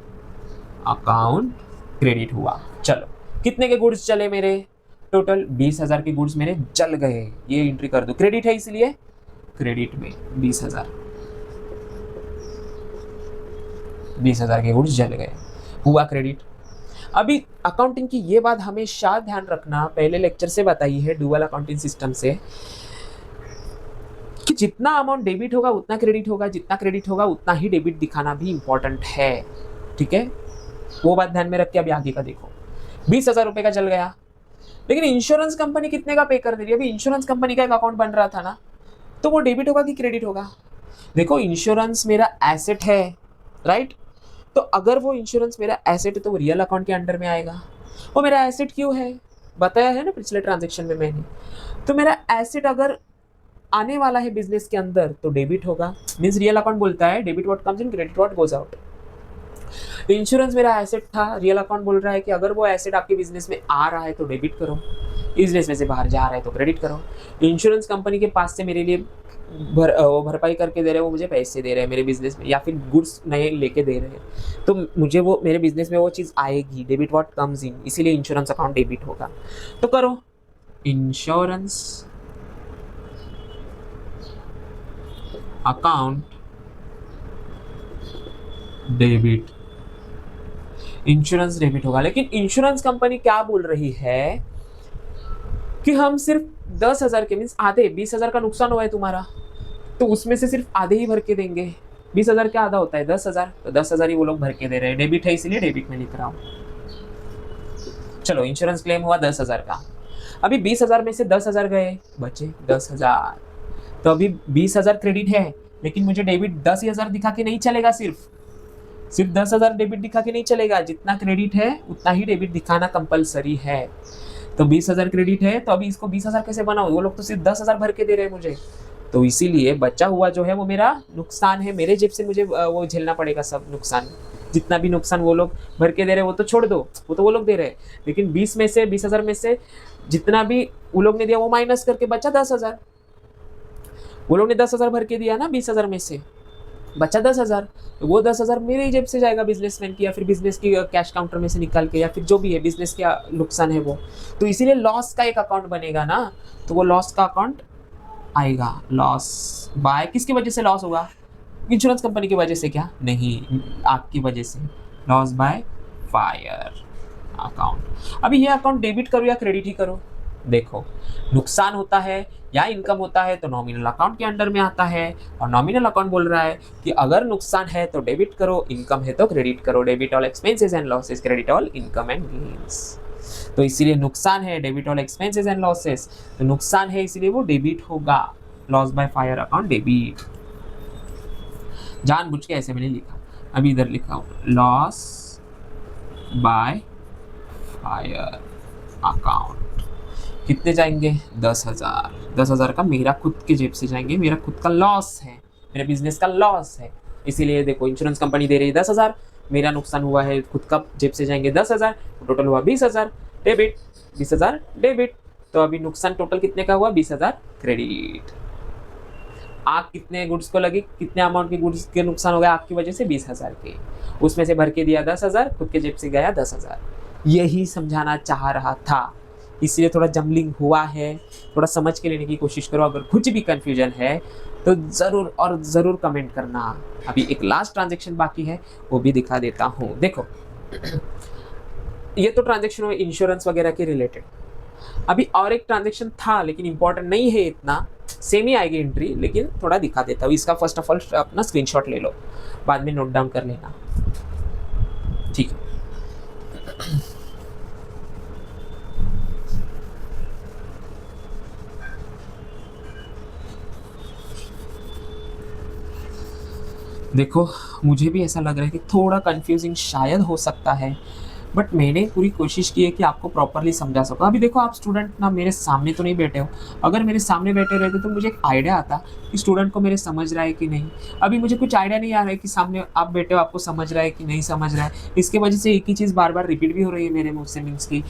[SPEAKER 1] account credit हुआ। चलो कितने के गुड्स चले मेरे, टोटल 20,000 के गुड्स मेरे जल गए, ये एंट्री कर दो, क्रेडिट है इसलिए क्रेडिट में 20,000 के गुड्स जल गए, हुआ क्रेडिट। अभी अकाउंटिंग की ये बात हमेशा ध्यान रखना, पहले लेक्चर से बताई है डुअल अकाउंटिंग सिस्टम से, कि जितना अमाउंट डेबिट होगा उतना क्रेडिट होगा, जितना क्रेडिट होगा उतना ही डेबिट दिखाना भी इंपॉर्टेंट है, ठीक है। वो बात ध्यान में रख के अभी आगे का देखो। 20,000 रुपये का जल गया, लेकिन इंश्योरेंस कंपनी कितने का पे कर दे रही है। अभी इंश्योरेंस कंपनी का एक अकाउंट बन रहा था ना, तो वो डेबिट होगा कि क्रेडिट होगा। देखो इंश्योरेंस मेरा एसेट है, राइट, तो अगर वो इंश्योरेंस मेरा एसेट है तो वो रियल अकाउंट के अंडर में आएगा। वो मेरा एसेट क्यों है, बताया है ना पिछले ट्रांजेक्शन में मैंने, तो मेरा एसेट अगर आने वाला है बिजनेस के अंदर तो डेबिट होगा, मीन्स रियल अकाउंट बोलता है debit what comes in, credit what goes out. Insurance मेरा एसेट था, रियल अकाउंट बोल रहा है कि अगर वो एसेट आपके बिजनेस में आ रहा है तो डेबिट करो, बिजनेस में से बाहर जा रहा है तो क्रेडिट करो। इंश्योरेंस कंपनी के पास से मेरे लिए भरपाई करके दे रहे हैं, वो मुझे पैसे दे रहे हैं मेरे बिजनेस में, या फिर गुड्स नए लेके दे रहे हैं, तो मुझे वो मेरे बिजनेस में वो चीज़ आएगी, डेबिट व्हाट कम्स इन, इसीलिए इंश्योरेंस अकाउंट डेबिट होगा। तो करो insurance account debit, insurance debit होगा। लेकिन इंश्योरेंस कंपनी क्या बोल रही है कि हम सिर्फ 10,000 के मीन्स आधे, 20,000 का नुकसान हुआ है तुम्हारा, तो उसमें से सिर्फ आधे ही भर के देंगे, 20,000 क्या आधा होता है 10,000, तो 10,000 ही वो लोग भर के दे रहे हैं। डेबिट है इसीलिए डेबिट में लिख रहा हूँ। चलो इंश्योरेंस क्लेम हुआ 10,000 का। अभी 20,000 में से 10,000 गए, बचे 10,000। तो अभी 20,000 क्रेडिट है, लेकिन मुझे डेबिट 10,000 दिखा के नहीं चलेगा। सिर्फ 10,000 डेबिट दिखा के नहीं चलेगा, जितना क्रेडिट है उतना ही डेबिट दिखाना कंपलसरी है। तो 20,000 क्रेडिट है, तो अभी इसको 20,000 कैसे बनाऊं? वो लोग तो सिर्फ 10,000 भर के दे रहे हैं मुझे, तो इसीलिए बचा हुआ जो है वो मेरा नुकसान है। मेरे जेब से मुझे वो झेलना पड़ेगा सब नुकसान। जितना भी नुकसान वो लोग भर के दे रहे हैं वो तो छोड़ दो, वो तो वो लोग दे रहे हैं, लेकिन 20,000 में से जितना भी वो लोग ने दिया वो माइनस करके बचा 10,000। वो लोग ने 10,000 भर के दिया ना, 20,000 में से बचा 10,000, तो वो 10,000 मेरे ही जेब से जाएगा, बिजनेसमैन की, या फिर बिजनेस की कैश काउंटर में से निकाल के, या फिर जो भी है बिजनेस का नुकसान है वो। तो इसीलिए लॉस का एक अकाउंट बनेगा ना, तो वो लॉस का अकाउंट आएगा। लॉस बाय किसकी वजह से लॉस होगा? इंश्योरेंस कंपनी की वजह से क्या? नहीं, आपकी वजह से। Loss by fire account. अभी ये अकाउंट डेबिट करो या क्रेडिट ही करो? देखो, नुकसान होता है या इनकम होता है तो नॉमिनल अकाउंट के अंडर में आता है, और नॉमिनल अकाउंट बोल रहा है कि अगर नुकसान है तो डेबिट करो, इनकम है तो क्रेडिट करो। Debit all expenses and losses, credit all income and gains. तो इसीलिए नुकसान है debit all expenses and losses, तो नुकसान है इसीलिए वो डेबिट होगा। Loss by fire account debit. जानबूझ के ऐसे मैंने लिखा, अभी इधर लिखा हूँ लॉस बाय फायर अकाउंट। कितने जाएंगे? 10,000। 10,000 का मेरा खुद के जेब से जाएंगे, मेरा खुद का लॉस है, मेरे बिजनेस का लॉस है। इसीलिए देखो इंश्योरेंस कंपनी दे रही है 10,000, मेरा नुकसान हुआ है खुद का जेब से जाएंगे 10,000, टोटल हुआ 20,000 डेबिट, 20,000 डेबिट। तो अभी नुकसान टोटल कितने का हुआ? 20,000 क्रेडिट। आग कितने गुड्स को लगी, कितने अमाउंट के गुड्स के नुकसान हो गया आग की वजह से? 20,000 के। उसमें से भर के दिया 10,000, खुद के जेब से गया 10,000। यही समझाना चाह रहा था, इसलिए थोड़ा जम्बलिंग हुआ है, थोड़ा समझ के लेने की कोशिश करो। अगर कुछ भी कंफ्यूजन है तो ज़रूर और ज़रूर कमेंट करना। अभी एक लास्ट ट्रांजेक्शन बाकी है, वो भी दिखा देता हूँ। देखो ये तो ट्रांजेक्शन हुए इंश्योरेंस वगैरह के रिलेटेड। अभी और एक ट्रांजेक्शन था लेकिन इंपॉर्टेंट नहीं है इतना, सेम ही आएगी एंट्री, लेकिन थोड़ा दिखा देता हूँ। इसका फर्स्ट ऑफ ऑल अपना स्क्रीनशॉट ले लो, बाद में नोट डाउन कर लेना, ठीक है? देखो मुझे भी ऐसा लग रहा है कि थोड़ा कंफ्यूजिंग शायद हो सकता है, बट मैंने पूरी कोशिश की है कि आपको प्रॉपरली समझा सकूँ। अभी देखो आप स्टूडेंट ना मेरे सामने तो नहीं बैठे हो, अगर मेरे सामने बैठे रहते तो मुझे एक आइडिया आता कि स्टूडेंट को मेरे समझ रहा है कि नहीं। अभी मुझे कुछ आइडिया नहीं आ रहा है कि सामने आप बैठे हो आपको समझ रहा है कि नहीं समझ रहा है। इसके वजह से एक ही चीज़ बार बार रिपीट भी हो रही है मेरे मुँह से, मीन्स की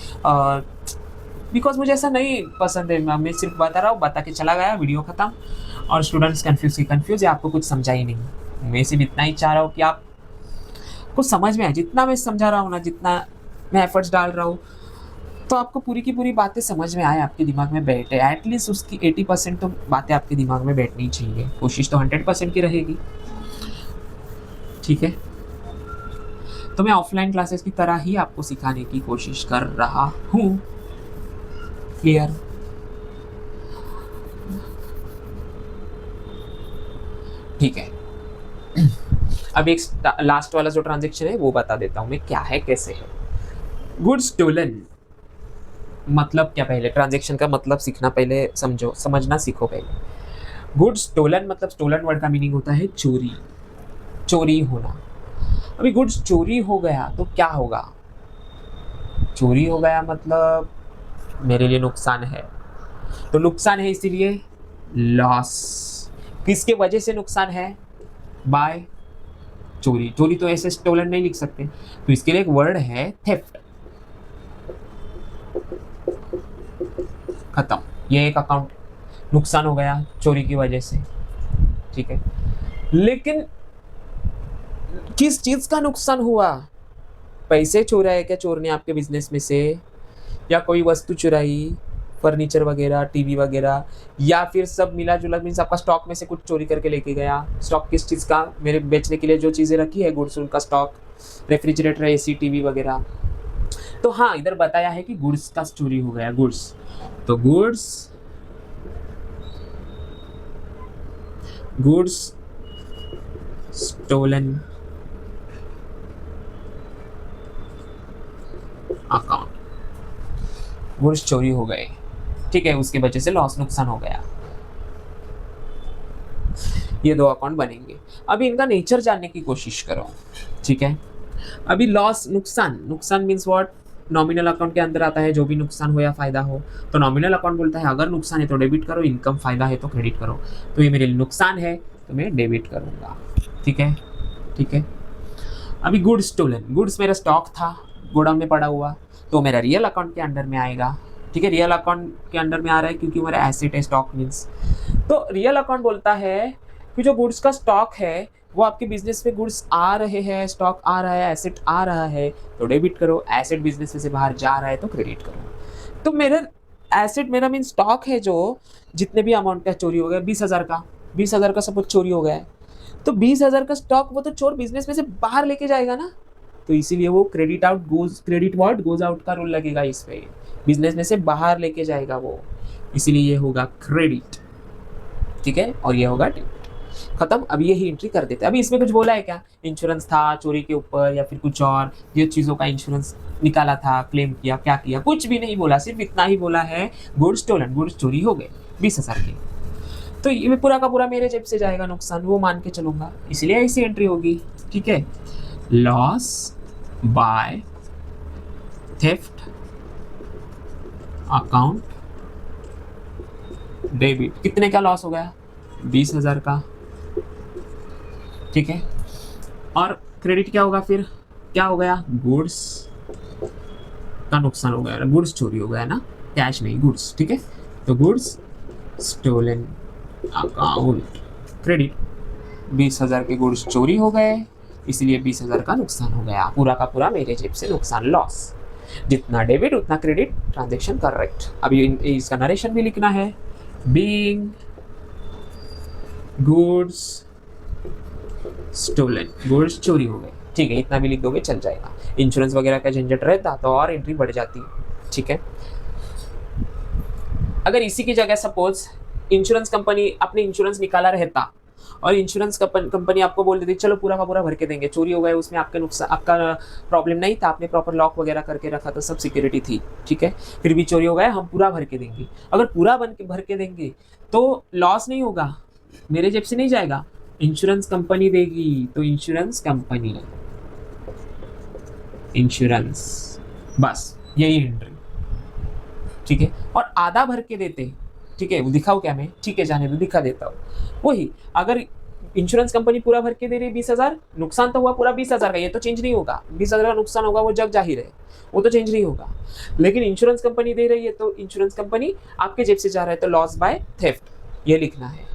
[SPEAKER 1] बिकॉज मुझे ऐसा नहीं पसंद है। मैं सिर्फ बता रहा हूँ, बता के चला गया, वीडियो खत्म, और स्टूडेंट्स कन्फ्यूज है, आपको कुछ समझा ही नहीं। मैं सिर्फ इतना ही चाह रहा हूँ कि आप कुछ समझ में आए। जितना मैं समझा रहा हूँ ना, जितना मैं एफर्ट्स डाल रहा हूँ, तो आपको पूरी की पूरी बातें समझ में आए, आपके दिमाग में बैठे। एटलीस्ट उसकी 80% तो बातें आपके दिमाग में बैठनी चाहिए। कोशिश तो 100% की रहेगी, ठीक है? तो मैं ऑफलाइन क्लासेस की तरह ही आपको सिखाने की कोशिश कर रहा हूँ। क्लियर? ठीक है। अब एक लास्ट वाला जो ट्रांजेक्शन है वो बता देता हूँ मैं, क्या है कैसे है। गुड्स स्टोलन मतलब क्या? पहले ट्रांजेक्शन का मतलब सीखना, पहले समझो, समझना सीखो पहले। गुड्स स्टोलन मतलब, स्टोलन वर्ड का मीनिंग होता है चोरी, चोरी होना। अभी गुड्स चोरी हो गया तो क्या होगा? चोरी हो गया मतलब मेरे लिए नुकसान है, तो नुकसान है इसीलिए लॉस। किसके वजह से नुकसान है? बाय चोरी। चोरी तो ऐसे स्टोलन नहीं लिख सकते, तो इसके लिए एक वर्ड है थेफ्ट। खत्म। ये एक अकाउंट नुकसान हो गया चोरी की वजह से, ठीक है? लेकिन किस चीज का नुकसान हुआ? पैसे चुराए क्या चोर ने आपके बिजनेस में से, या कोई वस्तु चुराई, फर्नीचर वगैरह, टीवी वगैरह, या फिर सब मिला जुला, मीन्स आपका स्टॉक में से कुछ चोरी करके लेके गया। स्टॉक किस चीज़ का? मेरे बेचने के लिए जो चीज़ें रखी है गुड्स, उनका स्टॉक, रेफ्रिजरेटर, एसी, टीवी वगैरह। तो हाँ, इधर बताया है कि गुड्स का चोरी हो गया, गुड्स। तो गुड्स स्टोलन अकाउंट, गुड्स चोरी हो गए, ठीक है, उसकी वजह से लॉस नुकसान हो गया। ये दो अकाउंट बनेंगे। अभी इनका नेचर जानने की कोशिश करो, ठीक है। अभी लॉस नुकसान, नुकसान मीन्स व्हाट, नॉमिनल अकाउंट के अंदर आता है जो भी नुकसान हो या फायदा हो। तो नॉमिनल अकाउंट बोलता है अगर नुकसान है तो डेबिट करो, इनकम फायदा है तो क्रेडिट करो। तो ये मेरे लिए नुकसान है तो मैं डेबिट करूंगा, ठीक है, ठीक है। अभी गुड्स स्टोलन, गुड्स मेरा स्टॉक था गोडाउन में पड़ा हुआ, तो मेरा रियल अकाउंट के अंडर में आएगा, ठीक है। रियल अकाउंट के अंडर में आ रहा है क्योंकि मेरा एसेट है, स्टॉक मीन्स। तो रियल अकाउंट बोलता है कि जो गुड्स का स्टॉक है वो आपके बिजनेस में गुड्स आ रहे हैं, स्टॉक आ रहा है, एसेट आ रहा है तो डेबिट करो, एसेट बिजनेस में से बाहर जा रहा है तो क्रेडिट करो। तो मेरा एसेट, मेरा मीन स्टॉक है जो जितने भी अमाउंट का चोरी हो गया, 20,000 का, 20,000 का सपोज चोरी हो गया है, तो 20,000 का स्टॉक वो तो चोर बिजनेस में से बाहर लेके जाएगा ना, तो इसीलिए वो credit out goes, credit what goes out का रूल लगेगा इस पे, बिजनेस में से बाहर लेके जाएगा वो, इसीलिए ये होगा क्रेडिट, ठीक है, और ये होगा डेबिट। खत्म। अभी यही एंट्री कर देते हैं। अभी इसमें कुछ बोला है क्या, इंश्योरेंस था चोरी के ऊपर या फिर कुछ और ये चीज़ों का इंश्योरेंस निकाला था, क्लेम किया, क्या किया, कुछ भी नहीं बोला, सिर्फ इतना ही बोला है गुड्स स्टोलन, गुड्स चोरी हो गए 20,000 के, तो ये पूरा का पूरा मेरे जेब से जाएगा नुकसान, वो मान के चलूंगा, इसलिए ऐसी एंट्री होगी, ठीक है। Loss by theft account debit, कितने का लॉस हो गया, 20,000 का, ठीक है। और क्रेडिट क्या होगा फिर, क्या हो गया, गुड्स का नुकसान हो गया, गुड्स चोरी हो गया ना, कैश नहीं गुड्स, ठीक है। तो गुड्स स्टोलन अकाउंट क्रेडिट, 20,000 के गुड्स चोरी हो गए, इसलिए 20,000 का नुकसान हो गया, पूरा का पूरा मेरे जेब से नुकसान, लॉस, जितना डेबिट उतना क्रेडिट, ट्रांजेक्शन करेक्ट। अभी इसका नरेशन भी लिखना है, बीइंग गुड्स स्टोलन, गुड्स चोरी हो गए, ठीक है, इतना भी लिख दोगे चल जाएगा। इंश्योरेंस वगैरह का झंझट रहता तो और एंट्री बढ़ जाती, ठीक है। अगर इसी की जगह सपोज इंश्योरेंस कंपनी अपने इंश्योरेंस निकाला रहता और इंश्योरेंस कंपनी आपको बोल देती चलो पूरा का पूरा भर के देंगे, चोरी हो गया उसमें आपका नुकसान, आपका प्रॉब्लम नहीं था, आपने प्रॉपर लॉक वगैरह करके रखा था, सब सिक्योरिटी थी, ठीक है, फिर भी चोरी हो गया, हम पूरा भर के देंगे। अगर पूरा भर के देंगे तो लॉस नहीं होगा, मेरे जेब से नहीं जाएगा, इंश्योरेंस कंपनी देगी, तो इंश्योरेंस कंपनी, इंश्योरेंस, बस यही एंट्री, ठीक है। और आधा भर के देते, ठीक है, वो दिखाओ क्या मैं, ठीक है जाने दो, दिखा देता हूँ वही। अगर इंश्योरेंस कंपनी पूरा भर के दे रही है 20,000, नुकसान तो हुआ पूरा 20,000 का, ये तो चेंज नहीं होगा, 20,000 का नुकसान होगा वो जग जाहिर है, वो तो चेंज नहीं होगा। लेकिन इंश्योरेंस कंपनी दे रही है तो इंश्योरेंस कंपनी आपके जेब से जा रहा है, तो लॉस बाय थेफ्ट ये लिखना है।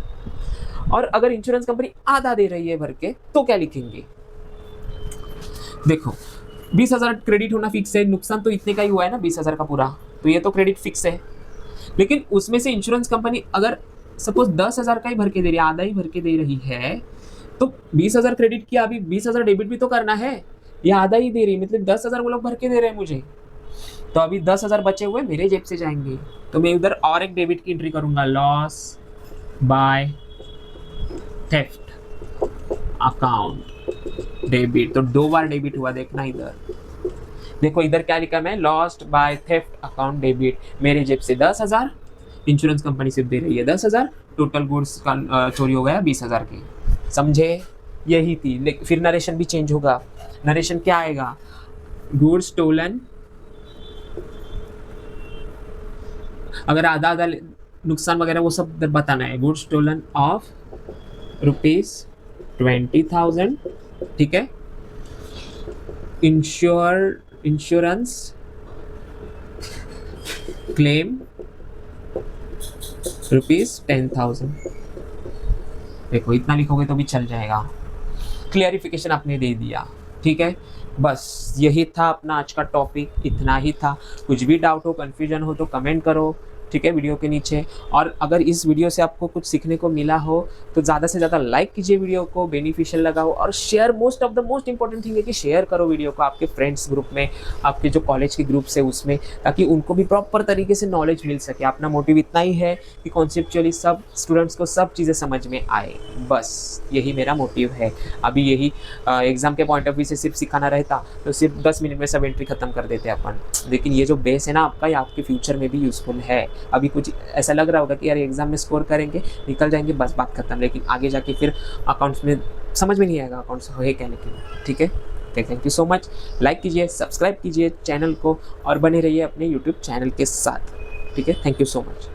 [SPEAKER 1] और अगर इंश्योरेंस कंपनी आधा दे रही है भर के तो क्या लिखेंगे, देखो 20,000 क्रेडिट होना फिक्स है, नुकसान तो इतने का ही हुआ है ना 20,000 का पूरा, तो ये तो क्रेडिट फिक्स है। लेकिन उसमें से इंश्योरेंस कंपनी अगर सपोज 10,000 का ही भर के दे रही है, आधा ही भर के दे रही है, तो 20,000 क्रेडिट किया, अभी 20,000 डेबिट भी तो करना है, ये आधा ही दे रही है, मतलब 10,000 वो लोग भर के दे रहे हैं मुझे, तो अभी 10,000 बचे हुए मेरे जेब से जाएंगे, तो मैं उधर और एक डेबिट की एंट्री करूंगा, loss by theft account debit, तो 2 बार डेबिट हुआ, देखना इधर, देखो इधर क्या लिखा मैं, lost by theft account debit, मेरे जेब से 10,000, इंश्योरेंस कंपनी सिर्फ दे रही है 10,000, टोटल गुड्स का चोरी हो गया 20,000 की, समझे, यही थी। लेकिन फिर नरेशन भी चेंज होगा, नरेशन क्या आएगा, गुड्स स्टोलन, अगर आधा आधा नुकसान वगैरह वो सब बताना है, गुड्स स्टोलन ऑफ ₹20,000, ठीक है, इंश्योरेंस क्लेम ₹10,000, देखो इतना लिखोगे तो भी चल जाएगा, क्लियरिफिकेशन आपने दे दिया, ठीक है। बस यही था अपना आज का टॉपिक, इतना ही था। कुछ भी डाउट हो, कन्फ्यूजन हो तो कमेंट करो, ठीक है, वीडियो के नीचे। और अगर इस वीडियो से आपको कुछ सीखने को मिला हो तो ज़्यादा से ज़्यादा लाइक कीजिए वीडियो को, बेनिफिशियल लगा हो, और शेयर, मोस्ट इंपॉर्टेंट थिंग है कि शेयर करो वीडियो को आपके फ्रेंड्स ग्रुप में, आपके जो कॉलेज के ग्रुप्स है उसमें, ताकि उनको भी प्रॉपर तरीके से नॉलेज मिल सके। अपना मोटिव इतना ही है कि कॉन्सेप्चुअली सब स्टूडेंट्स को सब चीज़ें समझ में आए, बस यही मेरा मोटिव है। अभी यही एग्ज़ाम के पॉइंट ऑफ व्यू से सिर्फ सिखाना रहता तो सिर्फ 10 मिनट में सब एंट्री खत्म कर देते अपन, लेकिन ये जो बेस है ना आपका, ये आपके फ्यूचर में भी यूज़फुल है। अभी कुछ ऐसा लग रहा होगा कि यार एग्ज़ाम में स्कोर करेंगे, निकल जाएंगे, बस बात खत्म, लेकिन आगे जाके फिर अकाउंट्स में समझ में नहीं आएगा अकाउंट्स है क्या, लेकिन ठीक है। Thank you so much. Like कीजिए, सब्सक्राइब कीजिए चैनल को, और बने रहिए अपने यूट्यूब चैनल के साथ, ठीक है। Thank you so much.